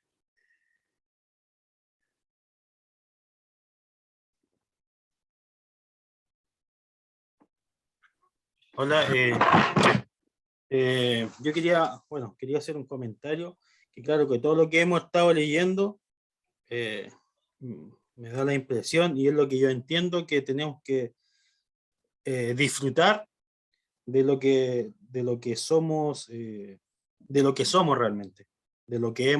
Hola, yo quería hacer un comentario, que claro que todo lo que hemos estado leyendo me da la impresión, y es lo que yo entiendo, que tenemos que disfrutar de lo que somos, de lo que somos realmente, de lo que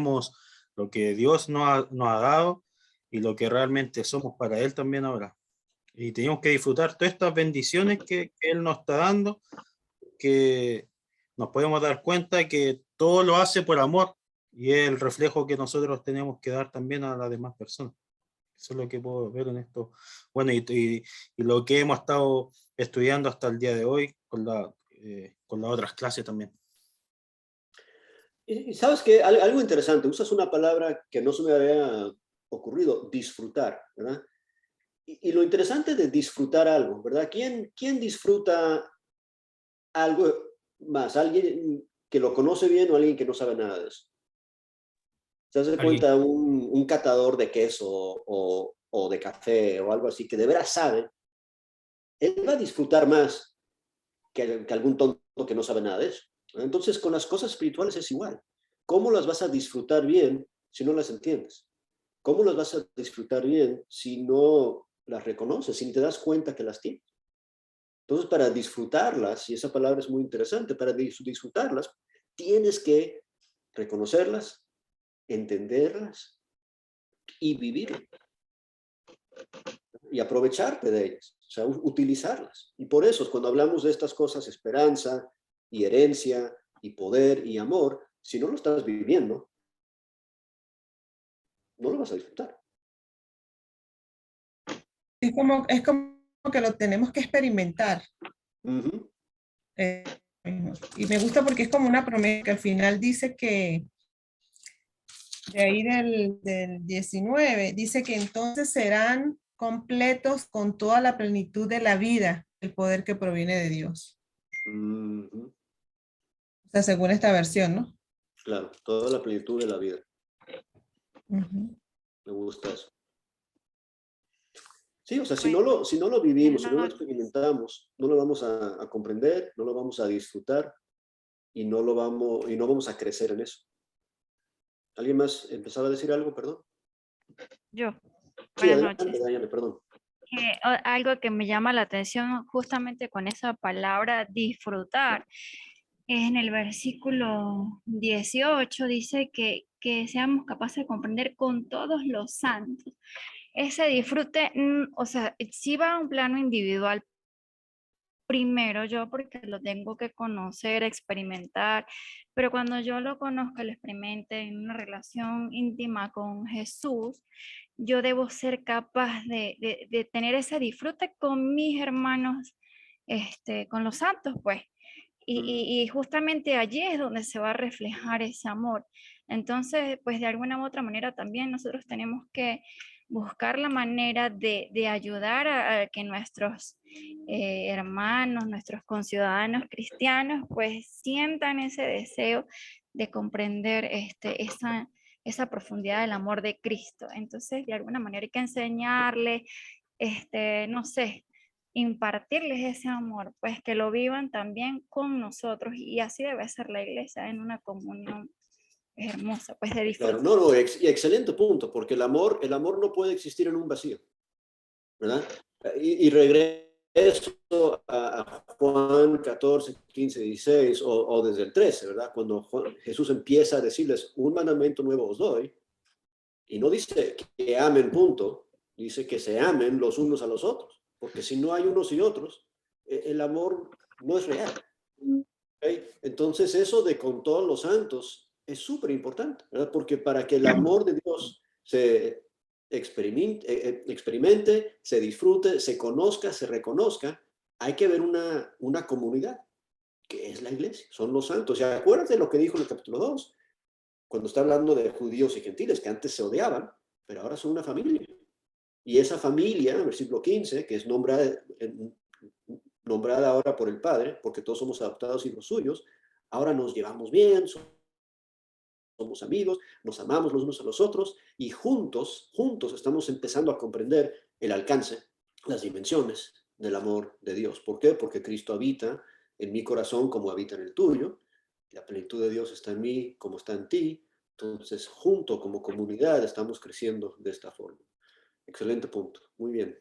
lo que Dios nos ha dado y lo que realmente somos para Él también ahora. Y tenemos que disfrutar todas estas bendiciones que Él nos está dando, que nos podemos dar cuenta que todo lo hace por amor y es el reflejo que nosotros tenemos que dar también a las demás personas. Eso es lo que puedo ver en esto. Bueno, y lo que hemos estado estudiando hasta el día de hoy con las otras clases también. Y sabes que algo interesante, usas una palabra que no se me había ocurrido, disfrutar, ¿verdad? Y lo interesante de disfrutar algo, ¿verdad? ¿Quién disfruta algo más? ¿Alguien que lo conoce bien o alguien que no sabe nada de eso? ¿Se hace cuenta un catador de queso o de café o algo así que de veras sabe? Él va a disfrutar más que algún tonto que no sabe nada de eso. Entonces, con las cosas espirituales es igual. ¿Cómo las vas a disfrutar bien si no las entiendes? ¿Cómo las vas a disfrutar bien si no las reconoces, si ni te das cuenta que las tienes? Entonces, para disfrutarlas, y esa palabra es muy interesante, para disfrutarlas, tienes que reconocerlas, entenderlas y vivirlas. Y aprovecharte de ellas, o sea, utilizarlas. Y por eso, cuando hablamos de estas cosas, esperanza y herencia y poder y amor, si no lo estás viviendo, no lo vas a disfrutar. Es como que lo tenemos que experimentar. Uh-huh. Y me gusta porque es como una promesa que al final dice que, de ahí del 19, dice que entonces serán completos con toda la plenitud de la vida, el poder que proviene de Dios. Uh-huh. O sea, según esta versión, ¿no? Claro, toda la plenitud de la vida. Uh-huh. Me gusta eso. Sí, o sea, si no lo vivimos, si no lo experimentamos, no lo vamos a comprender, no lo vamos a disfrutar y no vamos a crecer en eso. ¿Alguien más empezaba a decir algo, perdón? Yo. Sí, Buenas adelante, noches. Dayane, perdón. Algo que me llama la atención justamente con esa palabra disfrutar, es en el versículo 18, dice que seamos capaces de comprender con todos los santos. Ese disfrute, o sea, sí va a un plano individual. Primero yo porque lo tengo que conocer, experimentar, pero cuando yo lo conozca, lo experimente en una relación íntima con Jesús, yo debo ser capaz de tener ese disfrute con mis hermanos, con los santos, pues. Y justamente allí es donde se va a reflejar ese amor. Entonces, pues de alguna u otra manera también nosotros tenemos que buscar la manera de ayudar a que nuestros hermanos, nuestros conciudadanos cristianos, pues sientan ese deseo de comprender esa profundidad del amor de Cristo. Entonces, de alguna manera hay que enseñarles, no sé, impartirles ese amor, pues que lo vivan también con nosotros y así debe ser la iglesia en una comunión hermosa, pues de disfrute. Claro, no, excelente punto, porque el amor no puede existir en un vacío, ¿verdad? Y regreso a Juan 14, 15, 16 o desde el 13, ¿verdad? Cuando Jesús empieza a decirles, un mandamiento nuevo os doy, y no dice que amen, punto, dice que se amen los unos a los otros, porque si no hay unos y otros, el amor no es real. ¿Okay? Entonces eso de con todos los santos es súper importante, ¿verdad? Porque para que el amor de Dios se experimente, se disfrute, se conozca, se reconozca, hay que ver una comunidad, que es la iglesia, son los santos. Y acuérdate lo que dijo en el capítulo 2, cuando está hablando de judíos y gentiles, que antes se odiaban, pero ahora son una familia. Y esa familia, en el versículo 15, que es nombrada ahora por el Padre, porque todos somos adoptados hijos suyos, ahora nos llevamos bien, somos amigos, nos amamos los unos a los otros y juntos estamos empezando a comprender el alcance, las dimensiones del amor de Dios. ¿Por qué? Porque Cristo habita en mi corazón como habita en el tuyo. La plenitud de Dios está en mí como está en ti. Entonces, junto como comunidad estamos creciendo de esta forma. Excelente punto. Muy bien.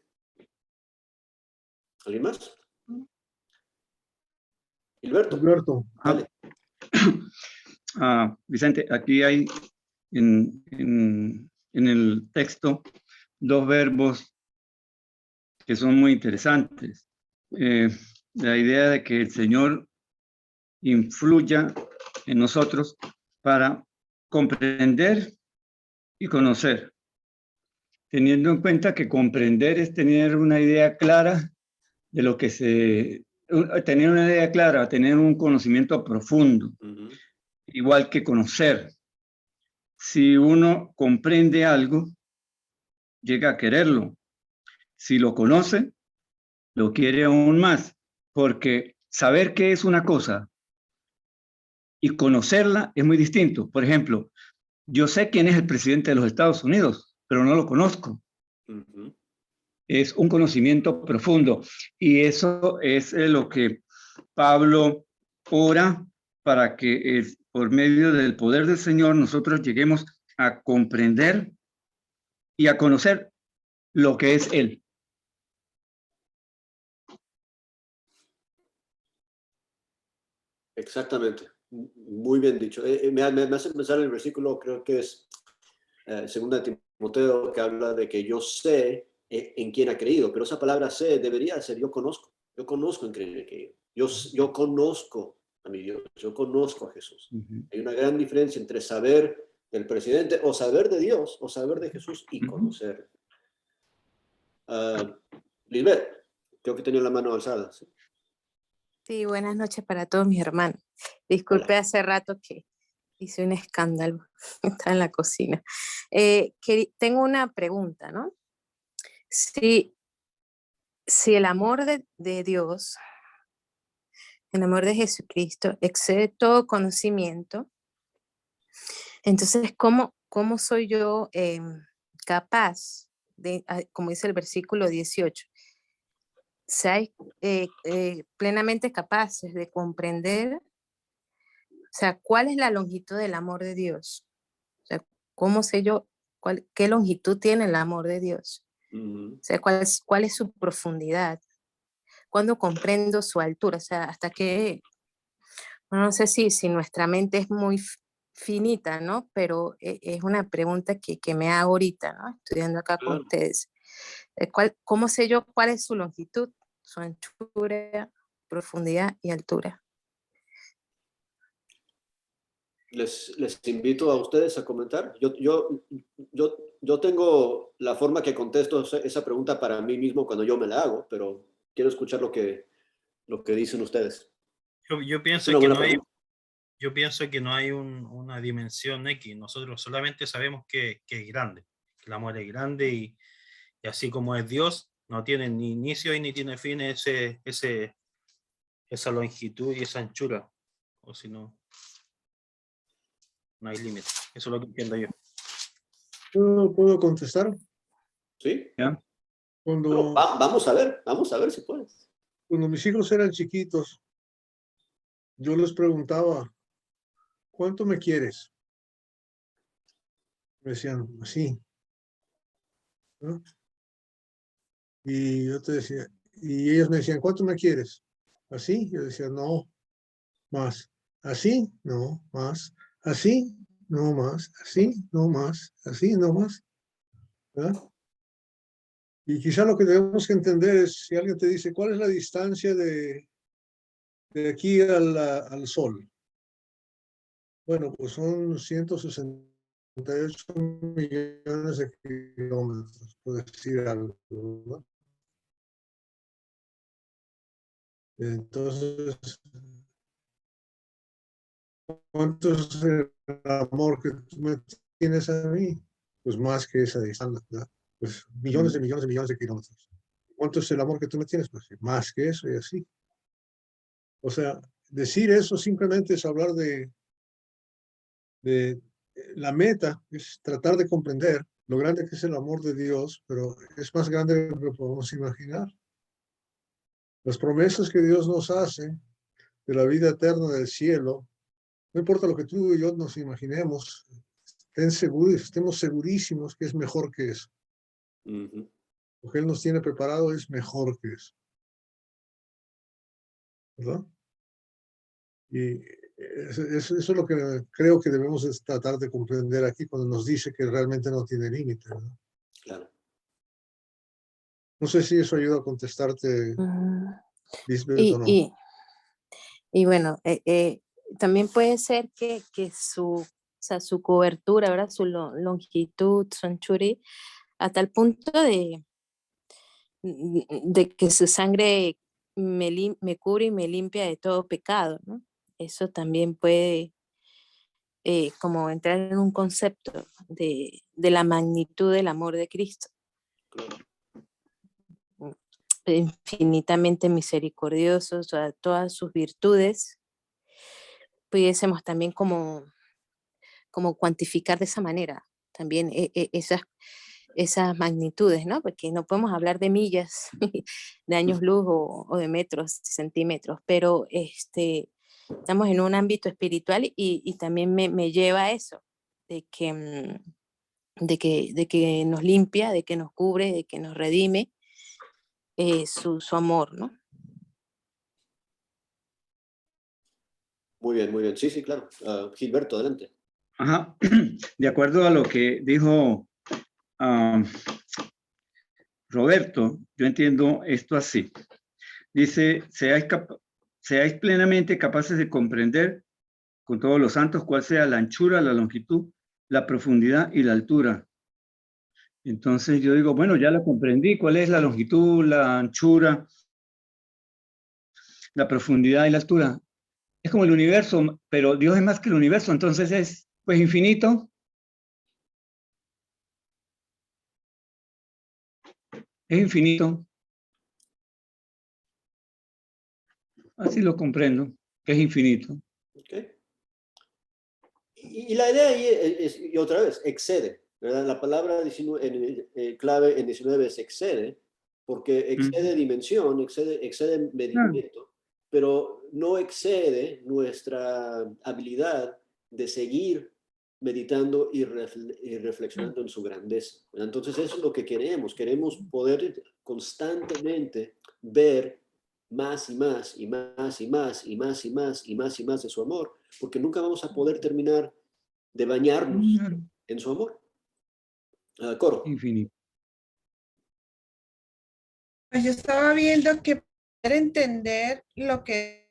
¿Alguien más? Gilberto, Alberto, dale. Vicente, aquí hay en el texto dos verbos que son muy interesantes. La idea de que el Señor influya en nosotros para comprender y conocer, teniendo en cuenta que comprender es tener una idea clara de lo que tener una idea clara, tener un conocimiento profundo, igual que conocer. Si uno comprende algo, llega a quererlo. Si lo conoce, lo quiere aún más, porque saber qué es una cosa y conocerla es muy distinto. Por ejemplo, yo sé quién es el presidente de los Estados Unidos, pero no lo conozco. Es un conocimiento profundo, y eso es lo que Pablo ora para que por medio del poder del Señor nosotros lleguemos a comprender y a conocer lo que es Él. Exactamente, muy bien dicho. Me hace pensar en el versículo, creo que es 2 Timoteo, que habla de que yo sé en quién ha creído, pero esa palabra sé debería ser yo conozco en quién he creído. Yo conozco a mi Dios, yo conozco a Jesús. Hay una gran diferencia entre saber del presidente o saber de Dios o saber de Jesús y conocer. Lisbeth, creo que tenía la mano alzada. ¿Sí? Sí, buenas noches para todos mis hermanos. Disculpe, hace rato que hice un escándalo, está en la cocina. Tengo una pregunta, ¿no? Si el amor de Dios, el amor de Jesucristo, excede todo conocimiento, entonces, ¿cómo soy yo capaz de, como dice el versículo 18, ser plenamente capaces de comprender, o sea, cuál es la longitud del amor de Dios? O sea, ¿cómo sé yo qué longitud tiene el amor de Dios? O sea, ¿cuál es su profundidad? ¿Cuándo comprendo su altura? O sea, hasta que, bueno, no sé si nuestra mente es muy finita, ¿no? Pero es una pregunta que me hago ahorita, ¿no? Estudiando acá con ustedes. ¿Cómo sé yo cuál es su longitud, su anchura, profundidad y altura? Les invito a ustedes a comentar. Yo tengo la forma que contesto esa pregunta para mí mismo cuando yo me la hago, pero quiero escuchar lo que dicen ustedes. Yo pienso que no hay, yo pienso que no hay una dimensión X. Nosotros solamente sabemos que es grande, que el amor es grande, y así como es Dios, no tiene ni inicio y ni tiene fin esa longitud y esa anchura. O si no, no hay límite. Eso es lo que entiendo yo. ¿Puedo contestar? ¿Sí? ¿Ya? Vamos a ver si puedes. Cuando mis hijos eran chiquitos, yo les preguntaba, ¿cuánto me quieres? Me decían, así, ¿no? Y yo te decía, y ellos me decían, ¿cuánto me quieres? Así, yo decía, no, más. Así, no, más. Así, no más. Así, no más. Así, no más. ¿Verdad? Y quizá lo que tenemos que entender es, si alguien te dice, ¿cuál es la distancia de aquí al Sol? Bueno, pues son 168 millones de kilómetros, por decir algo, ¿no? Entonces, ¿cuánto es el amor que tú me tienes a mí? Pues más que esa distancia, ¿verdad? Pues millones de millones de millones de kilómetros. ¿Cuánto es el amor que tú me tienes? Pues más que eso y así. O sea, decir eso simplemente es hablar de la meta, es tratar de comprender lo grande que es el amor de Dios, pero es más grande de lo que podemos imaginar. Las promesas que Dios nos hace de la vida eterna del cielo, no importa lo que tú y yo nos imaginemos, estemos segurísimos que es mejor que eso. Lo que Él nos tiene preparado es mejor que eso. ¿Verdad? Y eso es lo que creo que debemos tratar de comprender aquí cuando nos dice que realmente no tiene límite, ¿no? Claro. No sé si eso ayuda a contestarte, Lisbeth, o no. Y bueno, también puede ser que o sea, su cobertura, ¿verdad? Su longitud, su anchura, a tal punto de que su sangre me cubre y me limpia de todo pecado, ¿no? Eso también puede como entrar en un concepto de la magnitud del amor de Cristo. Infinitamente misericordioso, o sea, todas sus virtudes, pudiésemos también como cuantificar de esa manera también esas magnitudes, ¿no? Porque no podemos hablar de millas, de años luz o de metros, centímetros, pero estamos en un ámbito espiritual y también me lleva a eso, de que nos limpia, de que nos cubre, de que nos redime su amor, ¿no? Muy bien, muy bien. Sí, sí, claro. Gilberto, adelante. Ajá. De acuerdo a lo que dijo Roberto, yo entiendo esto así. Dice, seáis plenamente capaces de comprender con todos los santos cuál sea la anchura, la longitud, la profundidad y la altura. Entonces yo digo, bueno, ya la comprendí, cuál es la longitud, la anchura, la profundidad y la altura. Es como el universo, pero Dios es más que el universo, entonces es pues infinito. Es infinito. Así lo comprendo, que es infinito. Okay. Y la idea ahí y otra vez, excede, ¿verdad? La palabra 19, clave en 19 es excede, porque excede dimensión, excede medimiento, pero no excede nuestra habilidad de seguir meditando y reflexionando en su grandeza. Entonces eso es lo que queremos poder constantemente ver más y más y más y más y más y más y más y más de su amor, porque nunca vamos a poder terminar de bañarnos en su amor. Coro. Infinito. Pues yo estaba viendo que para entender lo que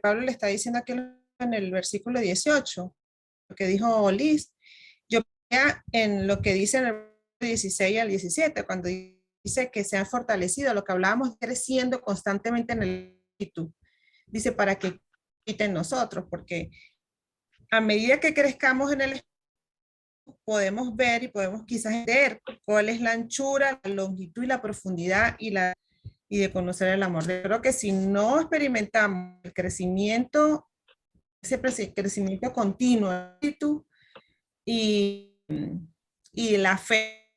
Pablo le está diciendo aquí en el versículo 18, lo que dijo Liz, yo veía en lo que dice en el 16 al 17, cuando dice que se han fortalecido, lo que hablábamos, creciendo constantemente en el espíritu. Dice, para que quiten nosotros, porque a medida que crezcamos en el espíritu, podemos ver y podemos quizás entender cuál es la anchura, la longitud y la profundidad y de conocer el amor. Yo creo que si no experimentamos el crecimiento, ese crecimiento continuo y la fe,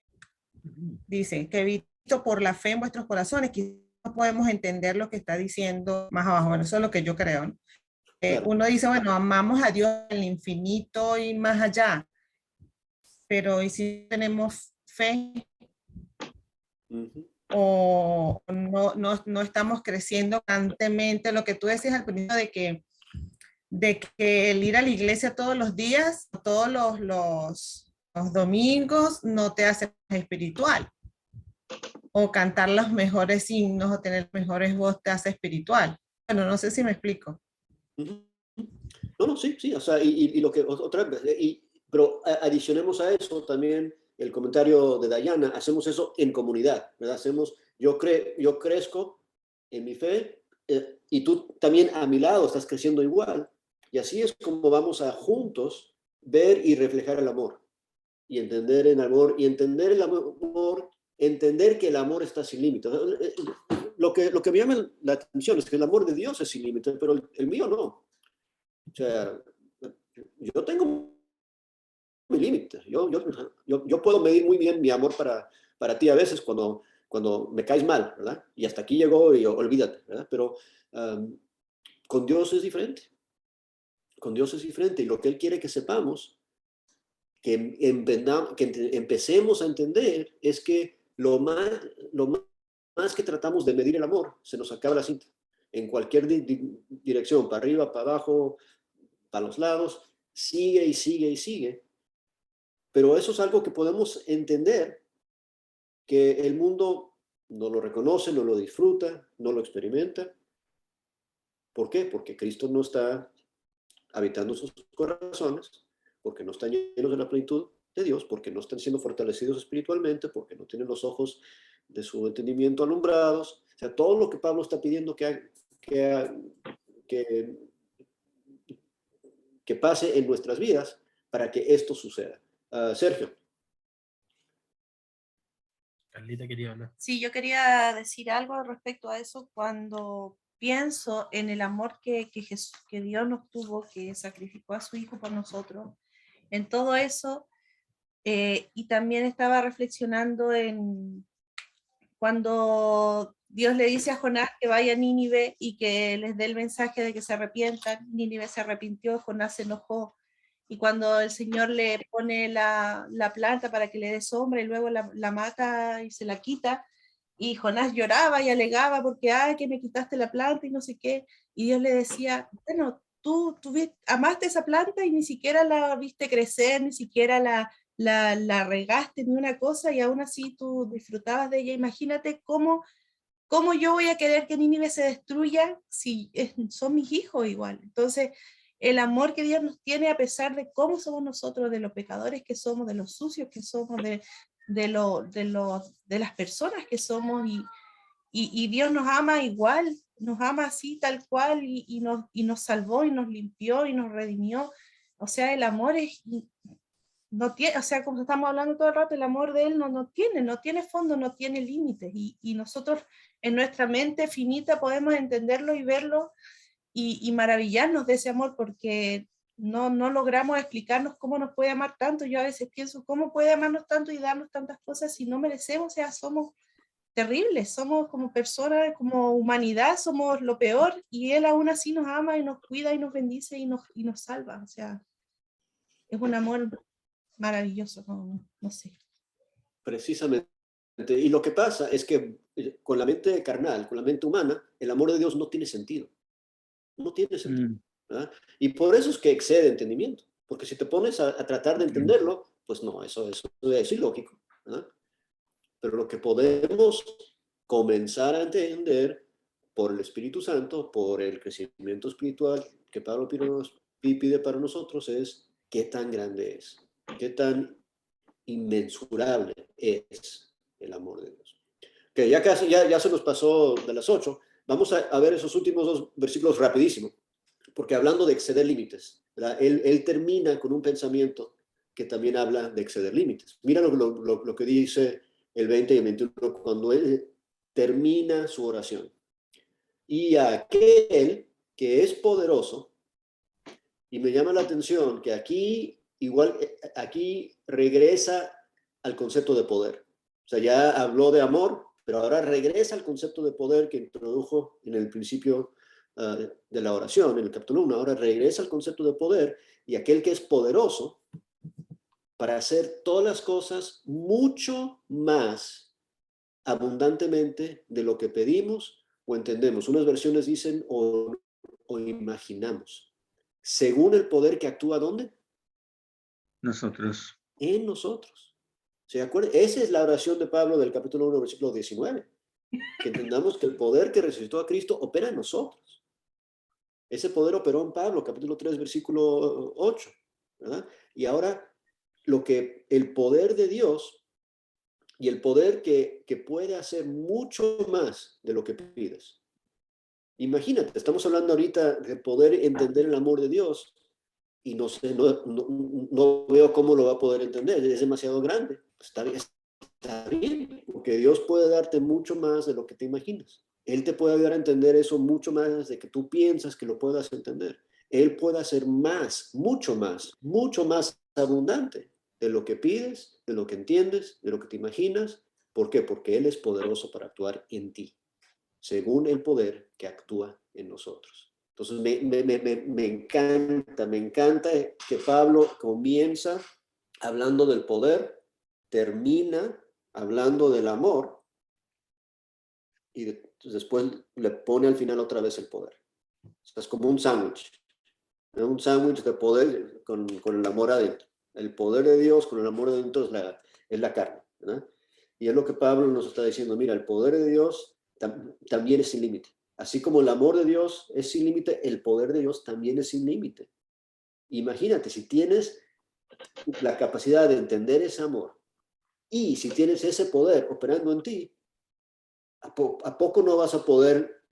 dice, que visto por la fe en vuestros corazones, quizás no podemos entender lo que está diciendo más abajo. Bueno, eso es lo que yo creo, ¿no? Claro. Uno dice, bueno, amamos a Dios en el infinito y más allá, pero ¿y si tenemos fe? O no estamos creciendo constantemente, lo que tú decías al principio de que el ir a la iglesia todos los días, todos los domingos, no te hace más espiritual. O cantar los mejores himnos o tener mejores voz te hace espiritual. Bueno, no sé si me explico. No, sí, o sea, y lo que otra vez, pero adicionemos a eso también el comentario de Dayana, hacemos eso en comunidad, ¿verdad? Yo crezco en mi fe y tú también a mi lado estás creciendo igual, y así es como vamos a juntos ver y reflejar el amor, y entender el amor, entender que el amor está sin límites. Lo que me llama la atención es que el amor de Dios es sin límites, pero el mío no. O sea, yo tengo mi límite. Yo puedo medir muy bien mi amor para ti a veces cuando me caes mal, ¿verdad? Y hasta aquí llegó y olvídate, ¿verdad? Pero con Dios es diferente. Con Dios es diferente. Y lo que Él quiere que sepamos, que empecemos a entender, es que lo más que tratamos de medir el amor, se nos acaba la cinta. en cualquier dirección, para arriba, para abajo, para los lados, sigue y sigue y sigue. Pero eso es algo que podemos entender, que el mundo no lo reconoce, no lo disfruta, no lo experimenta. ¿Por qué? Porque Cristo no está habitando sus corazones, porque no están llenos de la plenitud de Dios, porque no están siendo fortalecidos espiritualmente, porque no tienen los ojos de su entendimiento alumbrados. O sea, todo lo que Pablo está pidiendo que pase en nuestras vidas para que esto suceda. Sergio. Carlita quería hablar. Sí, yo quería decir algo respecto a eso cuando pienso en el amor que Dios nos tuvo, que sacrificó a su Hijo por nosotros, en todo eso, y también estaba reflexionando en cuando Dios le dice a Jonás que vaya a Nínive y que les dé el mensaje de que se arrepientan. Nínive se arrepintió, Jonás se enojó, y cuando el Señor le pone la planta para que le dé sombra y luego la mata y se la quita, y Jonás lloraba y alegaba porque, ay, que me quitaste la planta y no sé qué, y Dios le decía, bueno, tú amaste esa planta y ni siquiera la viste crecer, ni siquiera la regaste ni una cosa, y aún así tú disfrutabas de ella. Imagínate cómo yo voy a querer que Nínive se destruya si son mis hijos igual. Entonces, el amor que Dios nos tiene, a pesar de cómo somos nosotros, de los pecadores que somos, de los sucios que somos, de las personas que somos, y Dios nos ama igual, nos ama así, tal cual, y nos salvó, y nos limpió, y nos redimió. O sea, el amor no tiene, o sea, como estamos hablando todo el rato, el amor de Él no tiene fondo, no tiene límites, y nosotros en nuestra mente finita podemos entenderlo y verlo y maravillarnos de ese amor, porque no logramos explicarnos cómo nos puede amar tanto. Yo a veces pienso, ¿cómo puede amarnos tanto y darnos tantas cosas si no merecemos? O sea, somos terribles, somos como personas, como humanidad, somos lo peor, y Él aún así nos ama y nos cuida y nos bendice y nos salva. O sea, es un amor maravilloso, no sé. Precisamente. Y lo que pasa es que con la mente carnal, con la mente humana, el amor de Dios no tiene sentido. No tiene sentido. ¿Verdad? Y por eso es que excede entendimiento. Porque si te pones a tratar de entenderlo, pues no, eso es ilógico. ¿Verdad? Pero lo que podemos comenzar a entender por el Espíritu Santo, por el crecimiento espiritual que Pablo pide para nosotros, es qué tan grande es, qué tan inmensurable es el amor de Dios. Que ya casi, ya se nos pasó de las 8. Vamos a ver esos últimos 2 versículos rapidísimo, porque hablando de exceder límites, ¿verdad? Él termina con un pensamiento que también habla de exceder límites. Mira lo que dice el 20 y el 21 cuando él termina su oración. Y aquel que es poderoso, y me llama la atención que aquí regresa al concepto de poder. O sea, ya habló de amor, pero ahora regresa al concepto de poder que introdujo en el principio de la oración, en el capítulo 1. Ahora regresa al concepto de poder, y aquel que es poderoso para hacer todas las cosas mucho más abundantemente de lo que pedimos o entendemos. Unas versiones dicen o imaginamos. Según el poder que actúa, ¿dónde? Nosotros. En nosotros. ¿Se acuerdan? Esa es la oración de Pablo del capítulo 1, versículo 19. Que entendamos que el poder que resucitó a Cristo opera en nosotros. Ese poder operó en Pablo, capítulo 3, versículo 8. ¿Verdad? Y ahora, el poder de Dios y el poder que puede hacer mucho más de lo que pides. Imagínate, estamos hablando ahorita de poder entender el amor de Dios, y no sé, no veo cómo lo va a poder entender, es demasiado grande. Está bien, porque Dios puede darte mucho más de lo que te imaginas. Él te puede ayudar a entender eso mucho más de que tú piensas que lo puedas entender. Él puede hacer más, mucho más abundante de lo que pides, de lo que entiendes, de lo que te imaginas. ¿Por qué? Porque Él es poderoso para actuar en ti, según el poder que actúa en nosotros. Entonces me encanta que Pablo comienza hablando del poder, termina hablando del amor, y Entonces después le pone al final otra vez el poder. O sea, es como un sándwich. Un sándwich de poder con el amor adentro. El poder de Dios con el amor adentro es la carne, ¿verdad? Y es lo que Pablo nos está diciendo. Mira, el poder de Dios también es sin límite. Así como el amor de Dios es sin límite, el poder de Dios también es sin límite. Imagínate, si tienes la capacidad de entender ese amor y si tienes ese poder operando en ti, ¿a poco no vas a poder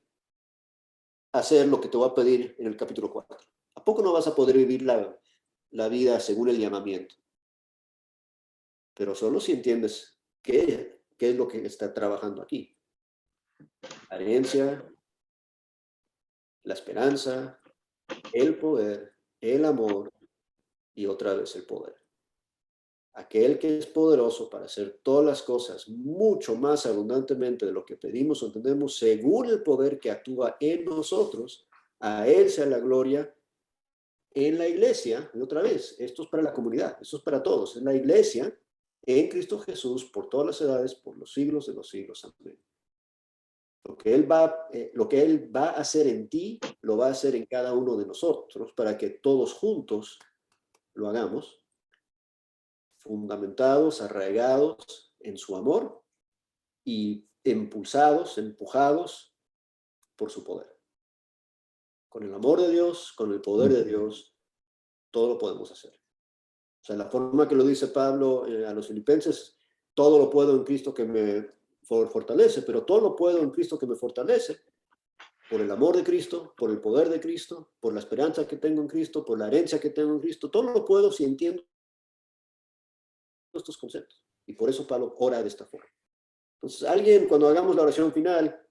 hacer lo que te voy a pedir en el capítulo 4? ¿A poco no vas a poder vivir la vida según el llamamiento? Pero solo si entiendes qué es lo que está trabajando aquí. La herencia, la esperanza, el poder, el amor y otra vez el poder. Aquel que es poderoso para hacer todas las cosas mucho más abundantemente de lo que pedimos o entendemos, según el poder que actúa en nosotros, a Él sea la gloria en la iglesia. Y otra vez, esto es para la comunidad, esto es para todos, en la iglesia, en Cristo Jesús, por todas las edades, por los siglos de los siglos. Amén. Lo que Él va a hacer en ti, lo va a hacer en cada uno de nosotros, para que todos juntos lo hagamos, fundamentados, arraigados en su amor y empujados por su poder. Con el amor de Dios, con el poder de Dios, todo lo podemos hacer. O sea, la forma que lo dice Pablo a los filipenses, todo lo puedo en Cristo que me fortalece, pero todo lo puedo en Cristo que me fortalece, por el amor de Cristo, por el poder de Cristo, por la esperanza que tengo en Cristo, por la herencia que tengo en Cristo, todo lo puedo si entiendo estos conceptos. Y por eso Pablo ora de esta forma. Entonces, cuando hagamos la oración final,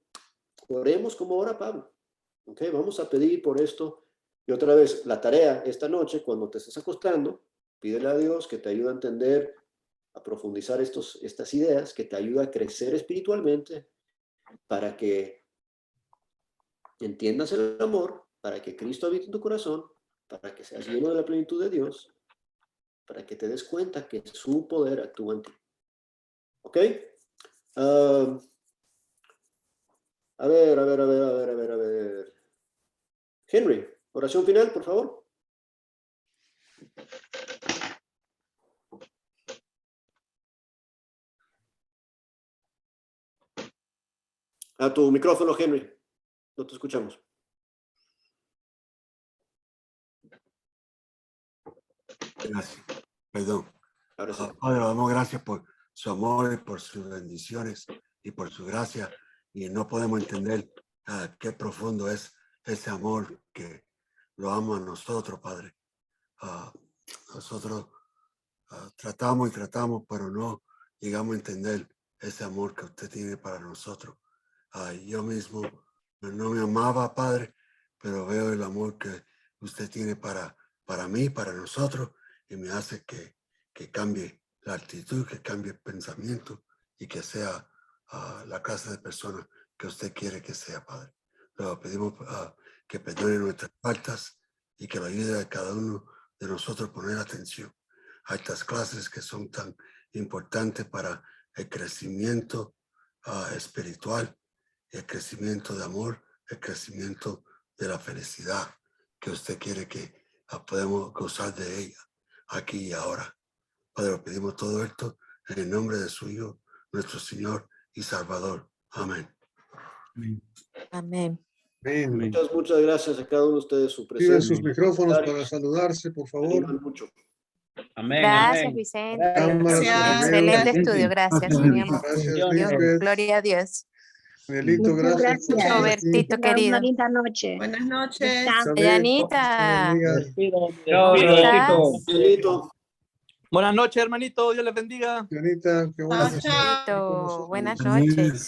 oremos como ora Pablo. ¿Ok? Vamos a pedir por esto. Y otra vez, la tarea esta noche, cuando te estés acostando, pídele a Dios que te ayude a entender, a profundizar estas ideas, que te ayude a crecer espiritualmente, para que entiendas el amor, para que Cristo habite en tu corazón, para que seas lleno de la plenitud de Dios, para que te des cuenta que su poder actúa en ti. ¿Ok? A ver. Henry, oración final, por favor. A tu micrófono, Henry. No te escuchamos. Gracias. Perdón. Ahora sí. Padre, damos gracias por su amor y por sus bendiciones y por su gracia. Y no podemos entender qué profundo es ese amor que lo ama a nosotros, Padre. Nosotros tratamos, pero no llegamos a entender ese amor que usted tiene para nosotros. Yo mismo no me amaba, Padre, pero veo el amor que usted tiene para mí, para nosotros, y me hace que cambie la actitud, que cambie el pensamiento y que sea la clase de persona que usted quiere que sea, Padre. Pero pedimos que perdone nuestras faltas y que lo ayude a cada uno de nosotros a poner atención a estas clases que son tan importantes para el crecimiento espiritual, el crecimiento de amor, el crecimiento de la felicidad que usted quiere que podamos gozar de ella aquí y ahora. Padre, pedimos todo esto en el nombre de su Hijo, nuestro Señor y Salvador. Amén. Amén. Amén. Muchas gracias a cada uno de ustedes su Activen presencia. sus micrófonos para saludarse, por favor. Mucho. Amén. Gracias, Amén. Vicente. Cámaras, Excelente videos. estudio. Gracias, mi amor. Gracias, Dios, Lisbeth. gloria a Dios. Danielito, gracias. por estar aquí. Robertito querido. Una linda noche. Buenas noches. También, Dayanita. amiga. Chao, Robertito. Danielito. Buenas noches, hermanito. Dios les bendiga. Dianita, qué bueno que Chao, estás aquí con Chao. nosotros. Buenas noches.